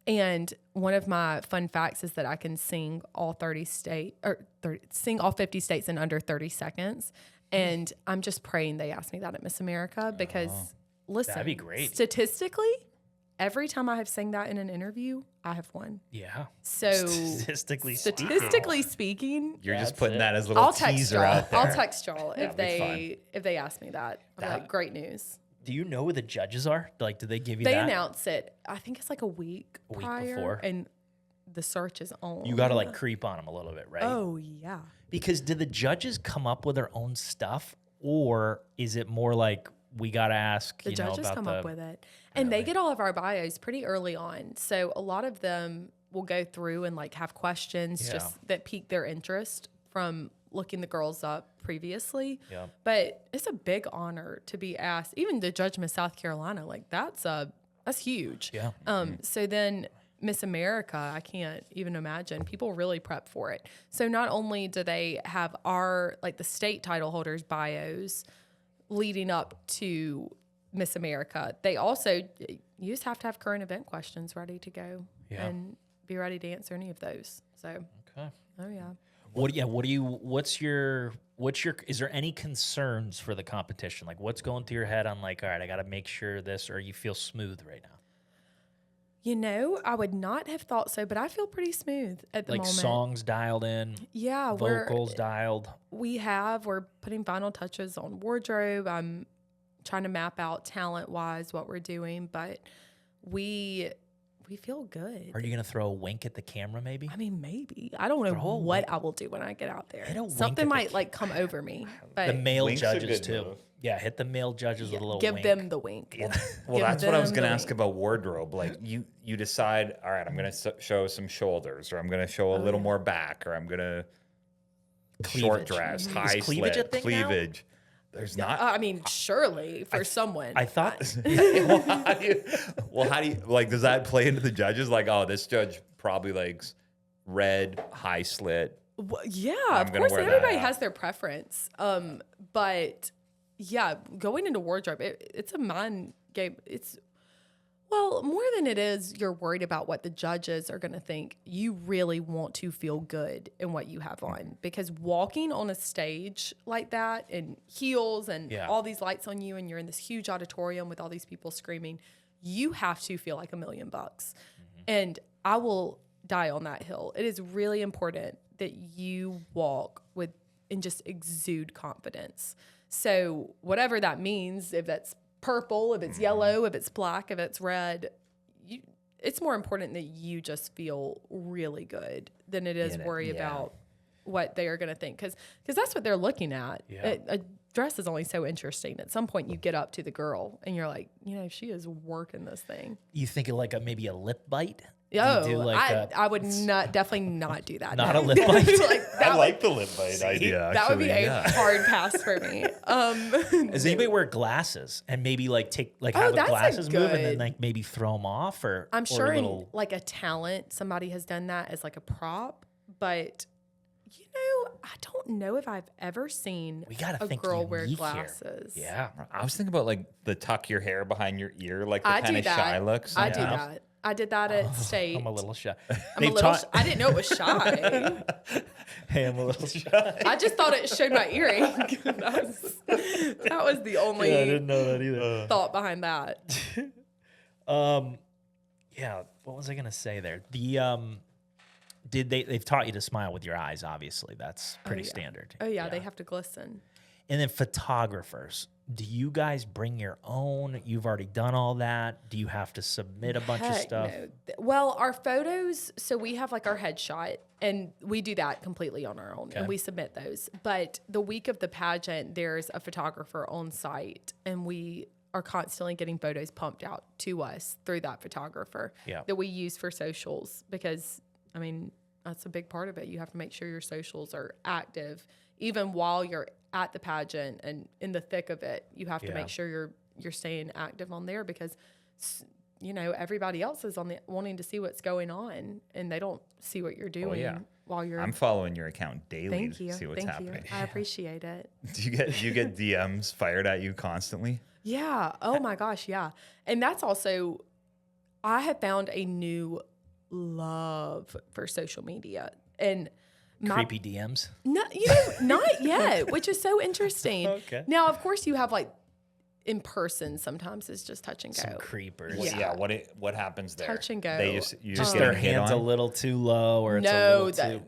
And one of my fun facts is that I can sing all 50 states in under 30 seconds. And I'm just praying they ask me that at Miss America because listen, That'd be great. Statistically, every time I have sang that in an interview, I have won. Yeah. So Statistically speaking, You're just That's putting it. that as a little I'll text teaser y'all. out there. I'll text y'all if be they ask me that. I'm like, great news. Do you know who the judges are? Like, do they give you They that? announce it. I think it's like a week week prior, before. and the search is on. You got to like creep on them a little bit, right? Oh yeah. Because do the judges come up with their own stuff, or is it more like we got to ask? The you know, judges about come the, up with it, and they get all of our bios pretty early on. So a lot of them will go through and like have questions Yeah. just that pique their interest from looking the girls up previously. Yeah. But it's a big honor to be asked, even to judge Miss South Carolina. Like that's huge. Yeah. So then Miss America, I can't even imagine. People really prep for it. So not only do they have our like the state title holders bios leading up to Miss America, they also you just have to have current event questions ready to go and be ready to answer any of those. So Okay. oh yeah. What's your, is there any concerns for the competition? Like what's going through your head on like, all right, I got to make sure this, or you feel smooth right now? You know, I would not have thought so, but I feel pretty smooth at the Like moment. songs dialed in, Yeah, vocals dialed. we're putting final touches on wardrobe. I'm trying to map out talent wise what we're doing, but we feel good. Are you going to throw a wink at the camera maybe? I mean, maybe. I don't know Throw a what I will do when I get out there. Hit a wink Something at the might like come over me. But The male Wink's a judges good too. move. Yeah, hit the male judges with a little Give wink. them the wink. Well, Give that's what I was them going to the ask wink. about wardrobe. Like you decide, all right, I'm going to show some shoulders, or I'm going to show a little more back, or I'm going to short Cleavage. dress, Is high cleavage a slit, thing now? cleavage. There's not. I mean, surely for someone. I thought Well, how do you like? Does that play into the judges? Like, oh, this judge probably likes red, high slit. Well, yeah, I'm of gonna course, wear that everybody out. has their preference. But yeah, going into wardrobe, it's a mind game. It's well, more than it is, you're worried about what the judges are going to think. You really want to feel good in what you have on because walking on a stage like that in heels and Yeah. all these lights on you, and you're in this huge auditorium with all these people screaming, you have to feel like $1,000,000. And I will die on that hill. It is really important that you walk with and just exude confidence. So whatever that means, if that's purple, if it's yellow, if it's black, if it's red, it's more important that you just feel really good than it is worry about what they are going to think. Because that's what they're looking at. Yeah. A dress is only so interesting. At some point you get up to the girl and you're like, she is working this thing. you think of like maybe a lip bite. Oh, You do like I would definitely not do that. Not No. a lip bite? Like, that I like the lip bite idea. that would be actually, a yeah. hard pass for me. Does anybody wear glasses and maybe like take like Oh, have the that's a glasses move and then good- like maybe throw them off or I'm or sure a in little, like a talent, somebody has done that as like a prop, but I don't know if I've ever seen we gotta a think girl wear unique here. glasses. Yeah. I was thinking about like the tuck your hair behind your ear, like the I kind do of that. shy look. I do sometimes. that. I did that at state. I'm a little shy. I'm a They've little. taught- I didn't know it was shy. Hey, I'm a little shy. I just thought it showed my earring. that was the only know that either. thought behind that. Yeah, what was I gonna say there? The they've taught you to smile with your eyes, obviously. That's pretty yeah. standard. Oh yeah, they have to glisten. And then photographers. Do you guys bring your own? You've already done all that. Do you have to submit a bunch of Heck stuff? no. Well, our photos, so we have like our headshot and we do that completely on our own and we submit those. But the week of the pageant, there's a photographer on site and we are constantly getting photos pumped out to us through that photographer that we use for socials because, I mean, that's a big part of it. You have to make sure your socials are active even while you're at the pageant and in the thick of it. You have to make sure you're staying active on there because everybody else is wanting to see what's going on and they don't see what you're doing while you're. I'm following your account daily Thank to you. see what's Thank happening. you. I appreciate it. Do you get DMs fired at you constantly? Yeah. Oh my gosh. Yeah. And that's also, I have found a new love for social media and Creepy DMs. no, not yet, which is so interesting. Okay. Now, of course, you have like in person. Sometimes it's just touch and go. Some creepers. Well, Yeah. what happens there? Touch and go. You Just just their getting hit hands a on? little too low, or it's a No, little too.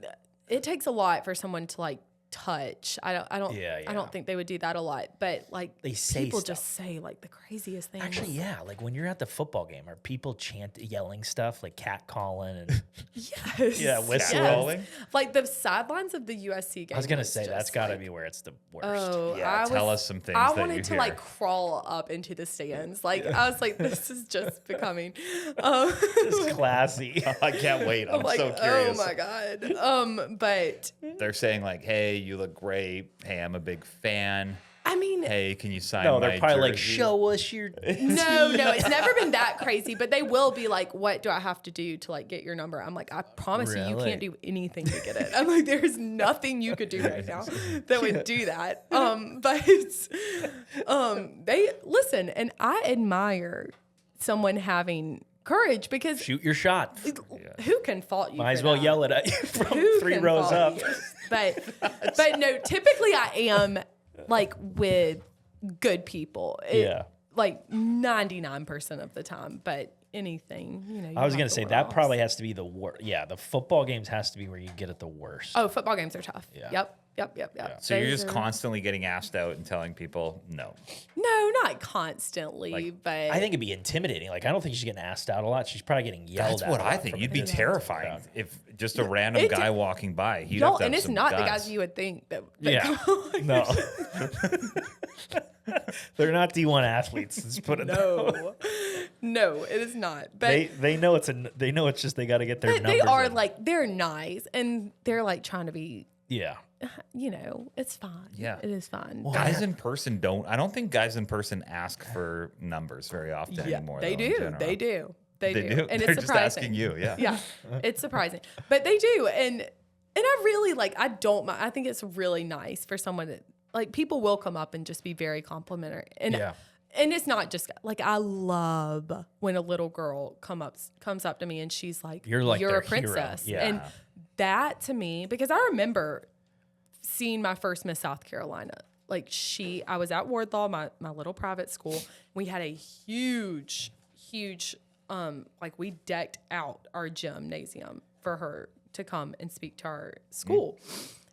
it takes a lot for someone to like touch. I don't. Yeah, I yeah. don't think they would do that a lot. But like They say people stuff. just say like the craziest things. Actually, yeah. Like when you're at the football game, are people yelling stuff like cat calling and Yes. Yeah, whistling. Catcalling? Like the sidelines of the USC game. I was gonna was say that's just, got to like, be where it's the worst. Oh, Yeah, tell us some things I that wanted you to hear. like crawl up into the stands. Like I was like, this is just becoming. It's classy. I can't wait. I'm like, so curious. oh my god. But They're saying like, "Hey, you look great. Hey, I'm a big fan. I mean, Hey, can you sign No, my they're probably like, jersey?" show us your. no, it's never been that crazy. But they will be like, what do I have to do to like get your number? I'm like, I promise you, you Really? can't do anything to get it. I'm like, there's nothing you could do right now that would do that. But they listen, and I admire someone having courage because Shoot your shot. who can fault you? Might as for well that? yell it at you from Who 3 can rows fault up. you? But no, typically I am like with good people. Yeah. Like 99% of the time, but anything, you I was have gonna the say that one-offs. probably has to be the worst. Yeah, the football games has to be where you get it the worst. Oh, football games are tough. Yeah. Yep. So you're Those just are- constantly getting asked out and telling people no. No, not constantly, Like, but I think it'd be intimidating. Like I don't think she's getting asked out a lot. She's probably getting yelled That's at. what a I lot think. from You'd be the- terrifying if just a random It- guy walking by. He'd y'all, have to have and it's some not the guts. guys you would think that Yeah. come on. No. They're not D1 athletes. Let's put it No, it is not. But They know it's just they got to get their numbers. they are in. like, they're nice and they're like trying to be, Yeah. it's fine. Yeah. It is fine. Guys in person I don't think guys in person ask for numbers very often anymore. They though, in do. general. They do. They do. And They're it's just surprising. asking you. Yeah. Yeah. It's surprising. But they do. And I really I don't mind. I think it's really nice for someone that people will come up and just be very complimentary. And and it's not just I love when a little girl comes up to me and she's like, You're like you're their a princess. hero. Yeah. And that to me, because I remember seeing my first Miss South Carolina. I was at Wardlaw, my little private school. We had a huge we decked out our gymnasium for her to come and speak to our school.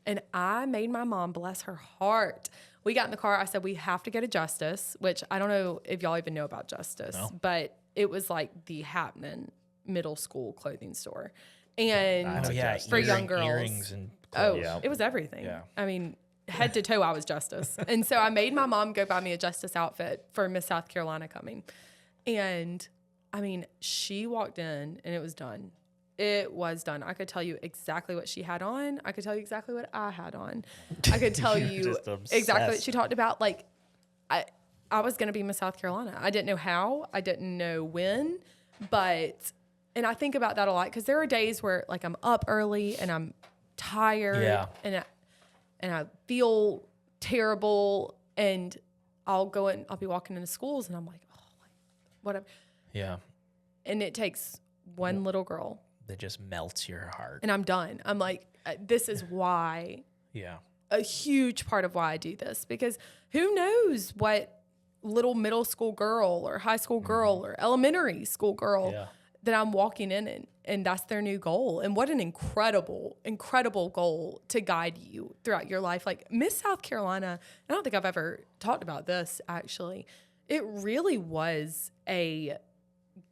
And I made my mom, bless her heart. We got in the car. I said, we have to go to Justice, which I don't know if y'all even know about Justice, but it was like the happening middle school clothing store. And for young girls. Earrings and it was everything. Yeah. I mean, head to toe, I was Justice. And so I made my mom go buy me a Justice outfit for Miss South Carolina coming. And I mean, she walked in and it was done. It was done. I could tell you exactly what she had on. I could tell you exactly what I had on. I could tell you exactly what she talked about. I was going to be Miss South Carolina. I didn't know how. I didn't know when. And I think about that a lot because there are days where I'm up early and I'm tired and I feel terrible and I'll be walking into schools and I'm like, whatever. Yeah. And it takes one little girl. That just melts your heart. And I'm done. I'm like, this is why. Yeah. A huge part of why I do this because who knows what little middle school girl or high school girl or elementary school girl that I'm walking in and that's their new goal. And what an incredible, incredible goal to guide you throughout your life. Miss South Carolina, I don't think I've ever talked about this actually. It really was a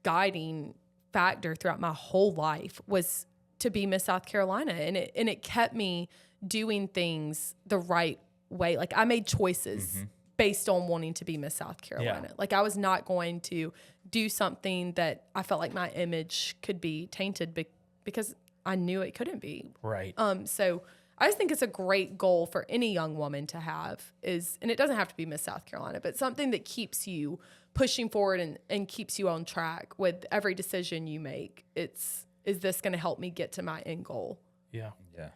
guiding factor throughout my whole life was to be Miss South Carolina. And it kept me doing things the right way. I made choices based on wanting to be Miss South Carolina. I was not going to do something that I felt like my image could be tainted because I knew it couldn't be. Right. So I just think it's a great goal for any young woman to have and it doesn't have to be Miss South Carolina, but something that keeps you pushing forward and keeps you on track with every decision you make. Is this going to help me get to my end goal? Yeah. Yeah.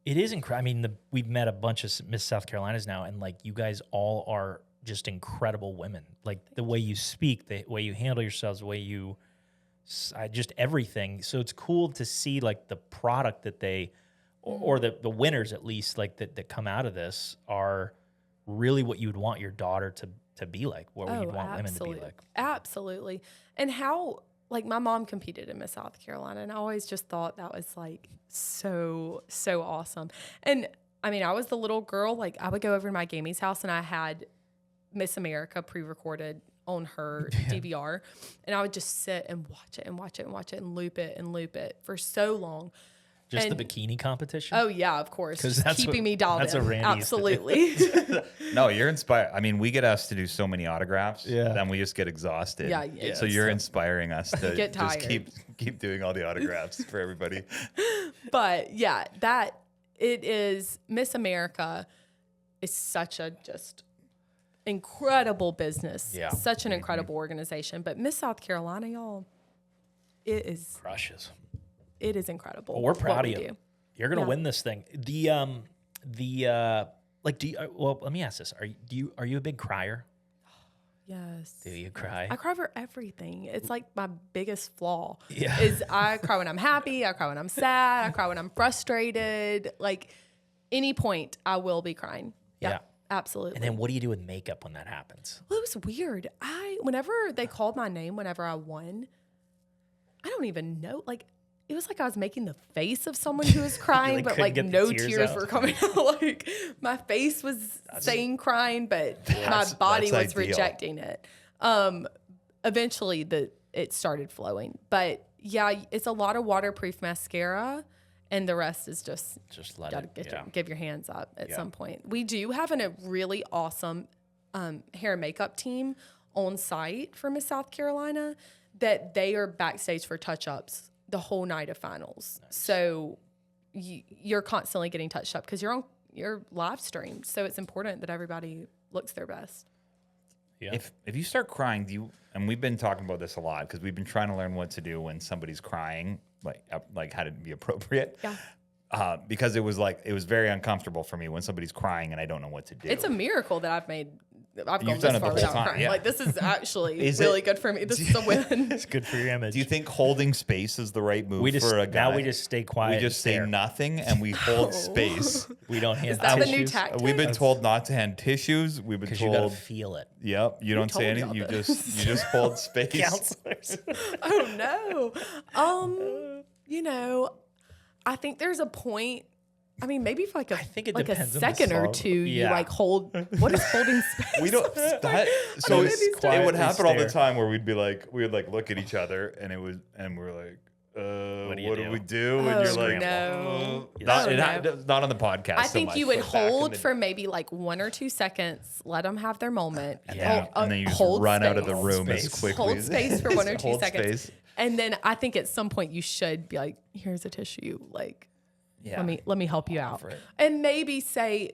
It is incredible. I mean, we've met a bunch of Miss South Carolinas now, and you guys all are just incredible women. The way you speak, the way you handle yourselves, the way you, just everything. So it's cool to see the product that they, or the winners at least, that come out of this are really what you would want your daughter to be like, what you'd want women to be like. Absolutely. And how, my mom competed in Miss South Carolina, and I always just thought that was so awesome. And I mean, I was the little girl, I would go over to my Gamey's house and I had Miss America pre-recorded on her DVR, and I would just sit and watch it and watch it and watch it and loop it for so long. Just the bikini competition? Oh yeah, of course. Because that's keeping me dialed that's in. what Randy used to do. Absolutely. No, you're inspired. I mean, we get asked to do so many autographs, then we just get exhausted. Yeah. So you're inspiring us to Get just tired. keep doing all the autographs for everybody. But yeah, that it is Miss America is such a just incredible business. Yeah. Such an incredible organization. But Miss South Carolina, y'all, it is Crushes. it is incredible. Well, we're proud what of we you. do. You're gonna Yeah. win this thing. Let me ask this: Are you a big crier? Yes. Do you cry? I cry for everything. It's my biggest flaw. Yeah. Is I cry when I'm happy, I cry when I'm sad, I cry when I'm frustrated. Any point I will be crying. Yeah. Absolutely. And then what do you do with makeup when that happens? Well, it was weird. Whenever they called my name, whenever I won, I don't even know. It was I was making the face of someone who was crying, but couldn't get the no tears tears out. were coming out. My face was saying crying, but my body that's was ideal. rejecting it. Eventually it started flowing. But yeah, it's a lot of waterproof mascara. And the rest is just Let gotta it. give your hands up at Yeah. some point. We do have a really awesome hair and makeup team on site for Miss South Carolina that they are backstage for touch-ups the whole night of finals. Nice. So you're constantly getting touched up because you're live streamed. So it's important that everybody looks their best. Yeah. If you start crying, and we've been talking about this a lot because we've been trying to learn what to do when somebody's crying, like how to be appropriate. Yeah. Because it was very uncomfortable for me when somebody's crying and I don't know what to do. It's a miracle that I've gone You've this done it the far whole without time, crying. yeah. Like, this is actually really good for me. This is a win. It's good for your image. Do you think holding space is the right move for a guy? Now we just stay quiet. We just say nothing and we hold space. We don't hand Is that the new tissues. tactic? We've been told not to hand tissues. We've been Because you gotta told, feel it. yep, you don't say told anything. y'all You this? just hold space. Counselors. Oh no. I think there's a point. I mean, maybe for I think it a depends on the second or song. two, Yeah. you like hold. What is holding space? We don't. So maybe it quietly would happen all the stare. time where we would like look at each other and we're like, what do we do? And Oh, you're like, no. Not, Oh, not on the podcast. I so think much, you would but back in hold the- for maybe like 1 or 2 seconds, let them have their moment. Yeah, and then you just hold run out of space. the room as Space. quickly. Hold as- space for 1 or 2 Hold seconds. space. And then I think at some point you should be like, here's a tissue. Like, Yeah. let me help you out. offer it. And maybe say,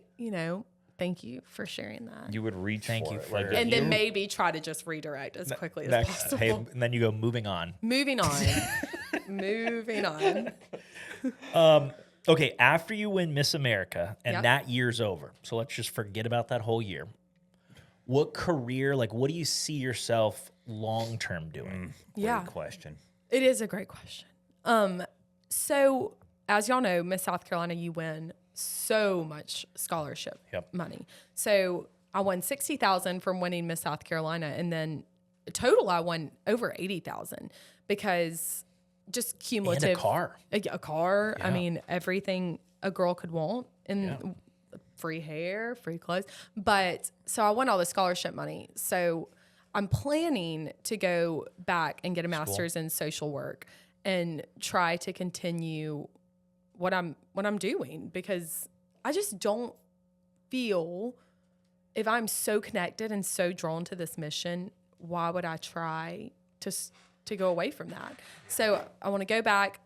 thank you for sharing that. You would reach Thank for you it. for like, it. And then maybe try to just redirect as quickly as Next, possible. hey, and then you go moving on. Moving on. Moving on. Okay, after you win Miss America and Yep. that year's over, so let's just forget about that whole year. What career, what do you see yourself long term doing? Yeah. Great question. It is a great question. So as y'all know, Miss South Carolina, you win so much scholarship money. So I won $60,000 from winning Miss South Carolina, and then total I won over $80,000 because just cumulative. And a car. A car. I Yeah. mean, everything a girl could want, and free hair, free clothes. But so I won all the scholarship money. So I'm planning to go back and get a master's in social work and try to continue what I'm doing, because I just don't feel, if I'm so connected and so drawn to this mission, why would I try to go away from that? So I want to go back.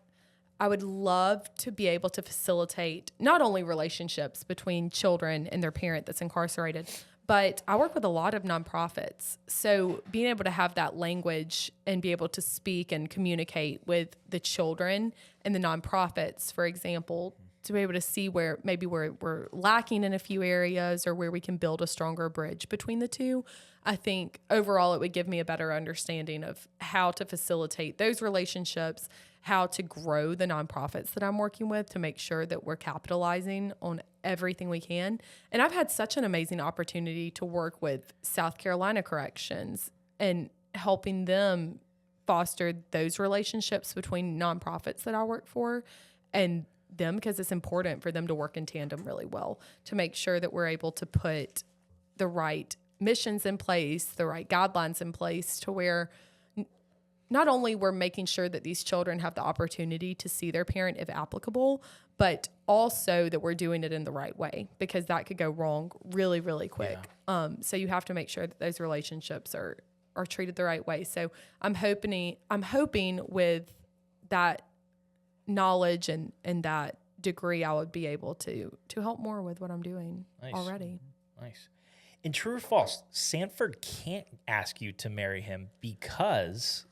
I would love to be able to facilitate not only relationships between children and their parent that's incarcerated, but I work with a lot of nonprofits. So being able to have that language and be able to speak and communicate with the children and the nonprofits, for example, to be able to see where maybe we're lacking in a few areas or where we can build a stronger bridge between the two. I think overall it would give me a better understanding of how to facilitate those relationships, how to grow the nonprofits that I'm working with to make sure that we're capitalizing on everything we can. And I've had such an amazing opportunity to work with South Carolina Corrections and helping them foster those relationships between nonprofits that I work for and them, because it's important for them to work in tandem really well to make sure that we're able to put the right missions in place, the right guidelines in place to where not only we're making sure that these children have the opportunity to see their parent if applicable, but also that we're doing it in the right way, because that could go wrong really, really quick. So you have to make sure that those relationships are treated the right way. So I'm hoping with that knowledge and that degree, I would be able to help more with what I'm doing already. Nice. In true or false, Sanford can't ask you to marry him because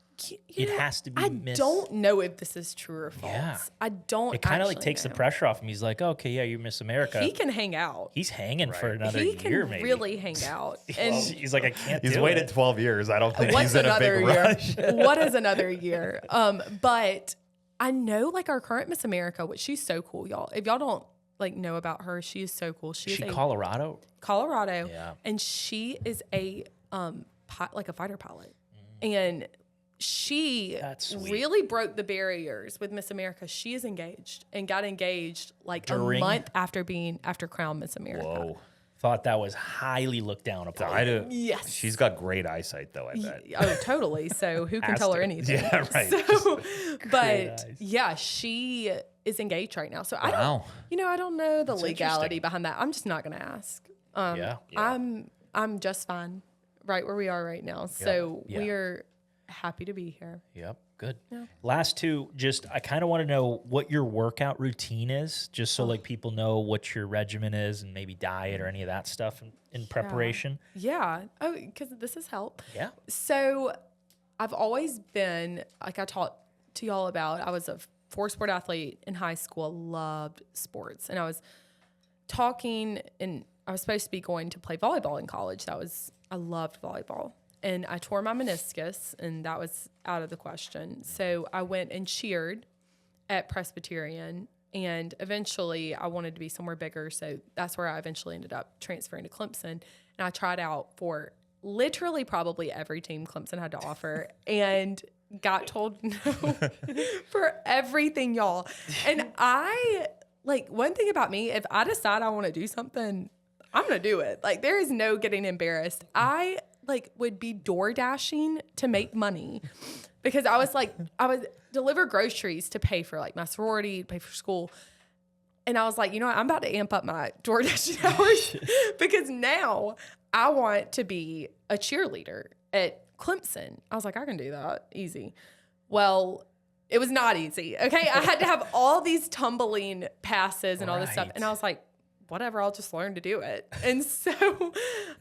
it has to be I Miss. don't know if this is true or false. Yeah. I don't. It kind of actually takes the know. pressure off him. He's like, okay, yeah, you're Miss America. He can hang out. He's hanging for another He year, can maybe. really hang out. And He's like, I can't He's do waited it. 12 years. I don't think what's he's in a another big year? rush. What is another year? But I know our current Miss America, which she's so cool, y'all. If y'all don't know about her, she is so cool. She is She a Colorado? Colorado, Yeah. and she is a a fighter pilot, and she That's sweet. really broke the barriers with Miss America. She is engaged and got engaged During- a month after Crown Miss America. Whoa. Thought that was highly looked down upon. I do. Yes. She's got great eyesight, though, I bet. Oh, totally. So who can Has tell her to. anything? Yeah, right. So, but eyes. yeah, she is engaged right now. So Wow. I don't know the That's legality interesting. behind that. I'm just not going to ask. Yeah. I'm I'm just fine right where we are right now. So Yeah. we are happy to be here. Yep. Good. Yeah. Last two, just I kind of want to know what your workout routine is, just so like people know what your regimen is and maybe diet or any of that stuff in preparation. Yeah. Oh, because this is help. Yeah. So I've always been, like I talked to y'all about, I was a four-sport athlete in high school, loved sports. And I was talking, and I was supposed to be going to play volleyball in college. I loved volleyball. And I tore my meniscus, and that was out of the question. So I went and cheered at Presbyterian, and eventually I wanted to be somewhere bigger. So that's where I eventually ended up transferring to Clemson. And I tried out for literally probably every team Clemson had to offer and got told no for everything, y'all. And one thing about me, if I decide I want to do something, I'm going to do it. Like, there is no getting embarrassed. I would be door dashing to make money because I would deliver groceries to pay for like my sorority, pay for school. And I was like, you know what? I'm about to amp up my door dashing hours because now I want to be a cheerleader at Clemson. I was like, I can do that easy. Well, it was not easy. Okay. I had to have all these tumbling passes and all this stuff. Right. And I was like, whatever, I'll just learn to do it. And so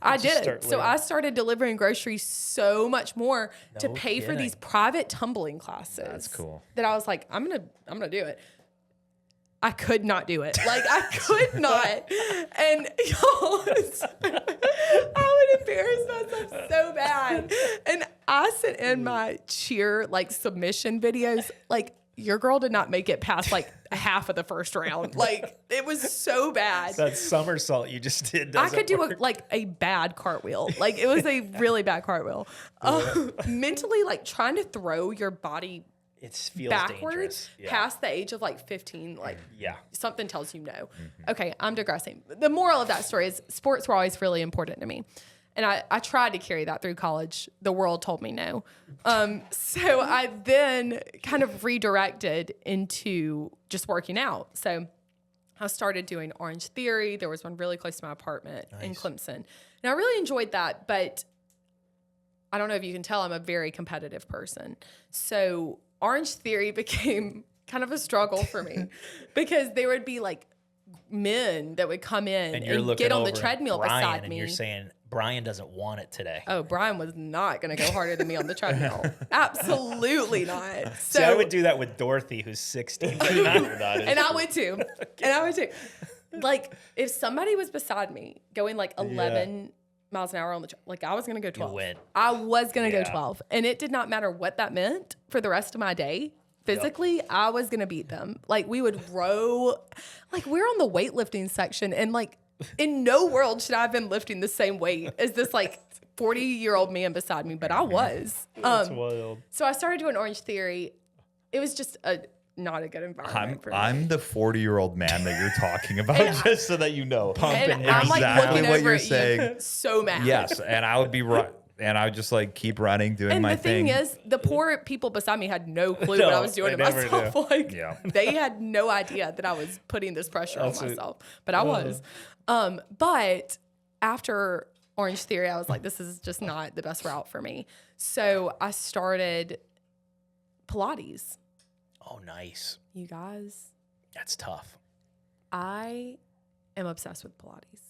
I Just did. start So learning. I started delivering groceries so much more to No pay for these kidding. private tumbling classes. That's cool. That I was like, I'm gonna do it. I could not do it. Like, I could not. And y'all, I would embarrass myself so bad. And I sent in my cheer submission videos. Like, your girl did not make it past half of the first round. Like, it was so bad. That somersault you just did. I could do work. a bad cartwheel. Like, it was a really bad cartwheel. Mentally, trying to throw your body It feels backwards dangerous. Yeah. past the age of 15, Yeah. something tells you no. Okay, I'm digressing. The moral of that story is sports were always really important to me. And I tried to carry that through college. The world told me no. So I then kind of redirected into just working out. So I started doing Orange Theory. There was one really close to my apartment in Clemson. And I really enjoyed that, but I don't know if you can tell, I'm a very competitive person. So Orange Theory became kind of a struggle for me because there would be men that would come in And you're and looking get on the over at treadmill Brian, beside and me. you're saying Brian doesn't want it today. Oh, Brian was not going to go harder than me on the treadmill. Absolutely not. So, See, I would do that with Dorothy, who's 16. and I would too. And I would too. If somebody was beside me going 11 miles an hour on the I was going to go 12. win. I was going to Yeah. go 12. And it did not matter what that meant for the rest of my day. Physically, I was going to beat them. We would row. We're on the weightlifting section. And in no world should I have been lifting the same weight as this 40-year-old man beside me. But I was. That's wild. So I started doing Orange Theory. It was just not a good environment for me. I'm the 40-year-old man that you're talking about, just so that you know. And I'm exactly looking what over you're at saying. you so mad. Yes, and I would be and I would just keep running, doing And my the thing is, the poor people beside me had no clue what I was doing to they never myself. Yeah. They had no idea that I was putting this pressure on That's it. myself, but I was. But after Orange Theory, I was like, this is just not the best route for me. So I started Pilates. Oh, nice. You guys, That's tough. I am obsessed with Pilates.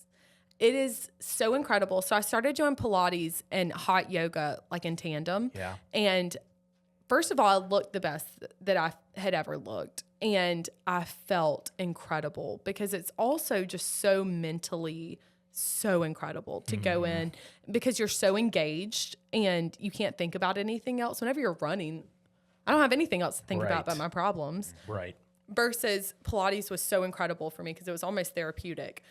It is so incredible. So I started doing Pilates and hot yoga in tandem. Yeah. And first of all, I looked the best that I had ever looked. And I felt incredible because it's also just so mentally so incredible to go in because you're so engaged and you can't think about anything else. Whenever you're running, I don't have anything else to think about but my problems. Right. Versus Pilates was so incredible for me because it was almost therapeutic.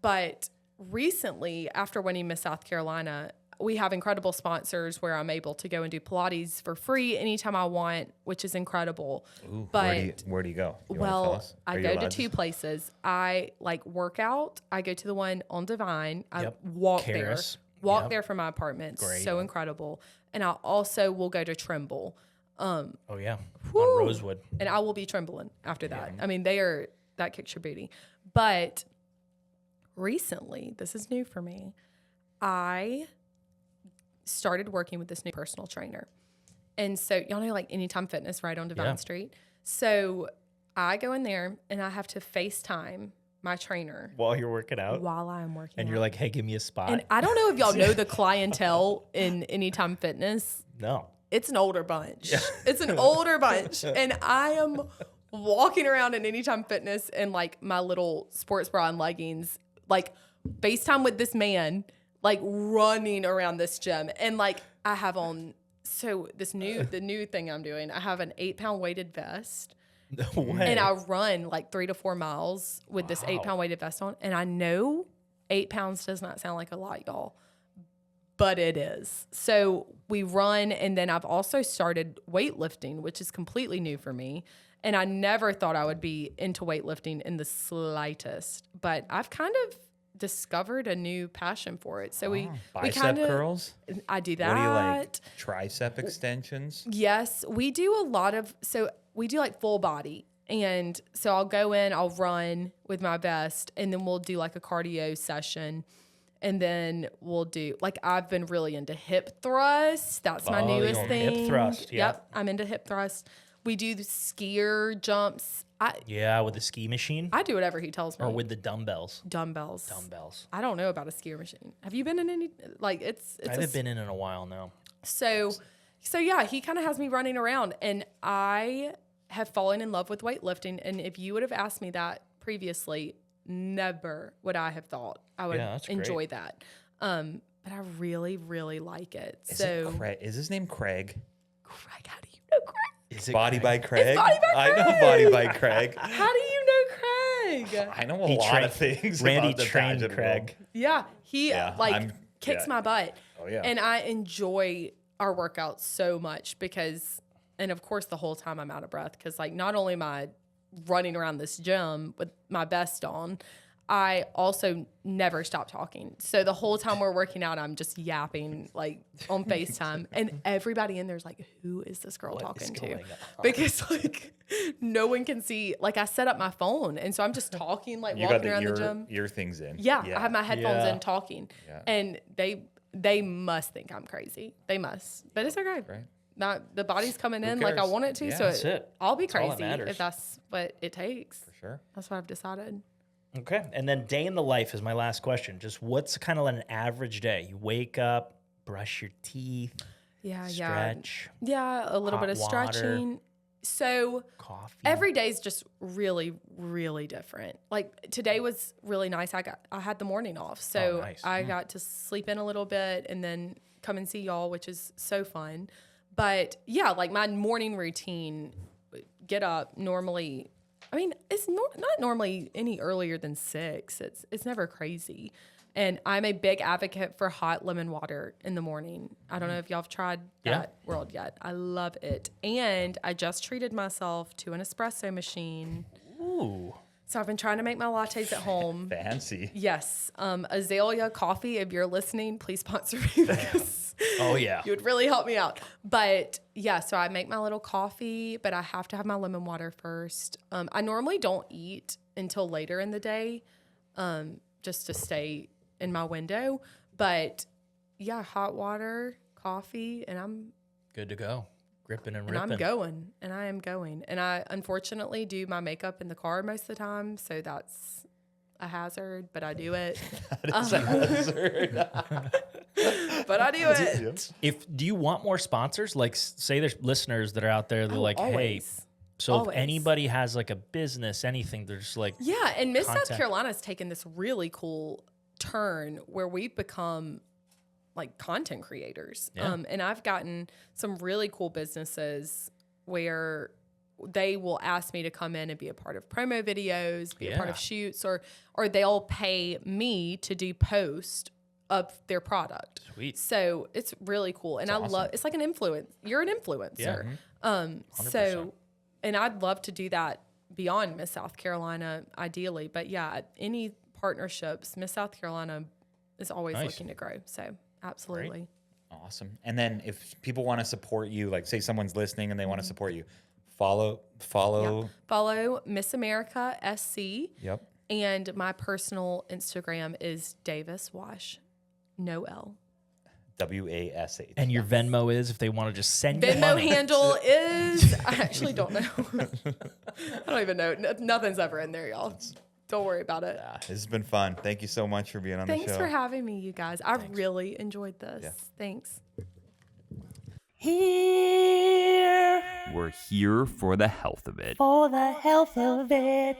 But recently, after winning Miss South Carolina, we have incredible sponsors where I'm able to go and do Pilates for free anytime I want, which is incredible. Ooh, But where do you go? You wanna tell well, us? I Are you go to allowed two places. I workout. I go to the one on Divine. I Yep. walk Karis. there. Walk Yep. there from my apartment. Great. So incredible. And I also will go to Trimble. Oh, yeah. Woo. On Rosewood. And I will be trembling after that. I mean, that kicks your booty. But recently, this is new for me. I started working with this new personal trainer. And so y'all know like Anytime Fitness right on Devine Yeah. Street. So I go in there and I have to FaceTime my trainer While you're working out, while I'm working and out. you're like, "Hey, give me a spot." And I don't know if y'all know the clientele in Anytime Fitness. No. It's an older bunch. It's an older bunch. And I am walking around in Anytime Fitness in like my little sports bra and leggings, like FaceTime with this man, like running around this gym. And like I have on, so the new thing I'm doing, I have an 8-pound weighted vest. No way. And I run like 3 to 4 miles with this 8-pound weighted vest on. And I know 8 pounds does not sound like a lot, y'all, but it is. So we run. And then I've also started weightlifting, which is completely new for me. And I never thought I would be into weightlifting in the slightest, but I've kind of discovered a new passion for it. So we Bicep kind of, curls. I do that. What do you like? Tricep extensions. Yes, we do a lot of, so we do like full body. And so I'll go in, I'll run with my vest, and then we'll do like a cardio session. And then we'll do, like, I've been really into hip thrust. That's my Oh, you're newest on thing. hip thrust, yeah. Yep, I'm into hip thrust. We do the skier jumps. Yeah, with the ski machine I do whatever he tells me. or with the dumbbells. dumbbells. Dumbbells. I don't know about a skier machine. Have you been in any, like, it's I haven't been in a while now. So yeah, he kind of has me running around, and I have fallen in love with weightlifting. And if you would have asked me that previously, never would I have thought I would Yeah, that's great. enjoy that. But I really, really like it. Is So it Craig? Is his name Craig? Craig, how do you know Craig? Is it Body by Craig. Body by I know Craig. Body by Craig. How do you know Craig? I know a He lot trained- of things. Randy about the trained pageant Craig. world. Yeah, he Yeah, kicks yeah. my butt. Oh, yeah. And I enjoy our workouts so much because, and of course, the whole time I'm out of breath because, like, not only am I running around this gym with my vest on, I also never stop talking. So the whole time we're working out, I'm just yapping like on FaceTime, and everybody in there's like, "Who is this girl talking to?" going on? Because like no one can see. Like I set up my phone, and so I'm just talking like You got walking around the the gym. ear things in. Yeah, I have my headphones Yeah. in talking, Yeah. and they must think I'm crazy. They must, but it's okay. Right. Not the body's coming in like I cares? want it to, Yeah, so that's it. I'll be That's all that crazy matters. if that's what it takes. For sure. That's what I've decided. Okay. And then day in the life is my last question. Just what's kind of an average day? You wake up, brush your teeth, stretch, yeah, a little bit hot of water. stretching. So coffee. every day is just really, really different. Like today was really nice. I had the morning off, so nice. I got to sleep in a little bit and then come and see y'all, which is so fun. But yeah, like my morning routine, get up normally. I mean, it's not normally any earlier than 6. It's never crazy. And I'm a big advocate for hot lemon water in the morning. I don't know if y'all have tried Yeah. that world yet. I love it. And I just treated myself to an espresso machine. Ooh. So I've been trying to make my lattes at home. Fancy. Yes. Azalea Coffee, if you're listening, please sponsor me because Oh, yeah. you would really help me out. But yeah, so I make my little coffee, but I have to have my lemon water first. I normally don't eat until later in the day, just to stay in my window. But yeah, hot water, coffee, and I'm Good to go. Gripping and ripping. and I am going. And I unfortunately do my makeup in the car most of the time, so that's a hazard, but I do it. It's a hazard. But I do it. Do you want more sponsors? Like, say there's listeners that are out there. They're like, hey, Always. so Always. if anybody has like a business, anything, they're just like, Yeah, and Miss South Contact. Carolina's taken this really cool turn where we've become like content creators. Yeah. And I've gotten some really cool businesses where they will ask me to come in and be a part of promo videos, be a part Yeah. of shoots, or they'll pay me to do post of their product. Sweet. So it's really cool. And I awesome. love, it's like an influence. You're an influencer. Yeah. So, and I'd love to do that beyond Miss South Carolina, ideally. But yeah, any partnerships, Miss South Carolina is always Nice. looking to grow. So absolutely. Awesome. And then if people want to support you, like say someone's listening and they want to support you, follow. Follow Miss America SC. Yep. And my personal Instagram is Davis Wash. No L. WASH. And your Venmo is if they want to just send you Venmo money. handle is, I actually don't know. I don't even know. Nothing's ever in there, y'all. Don't worry about it. Yeah, this has been fun. Thank you so much for being on Thanks the show. for having me, you guys. I really enjoyed this. Yeah. Thanks. Here We're here for the health of it. for the health of it.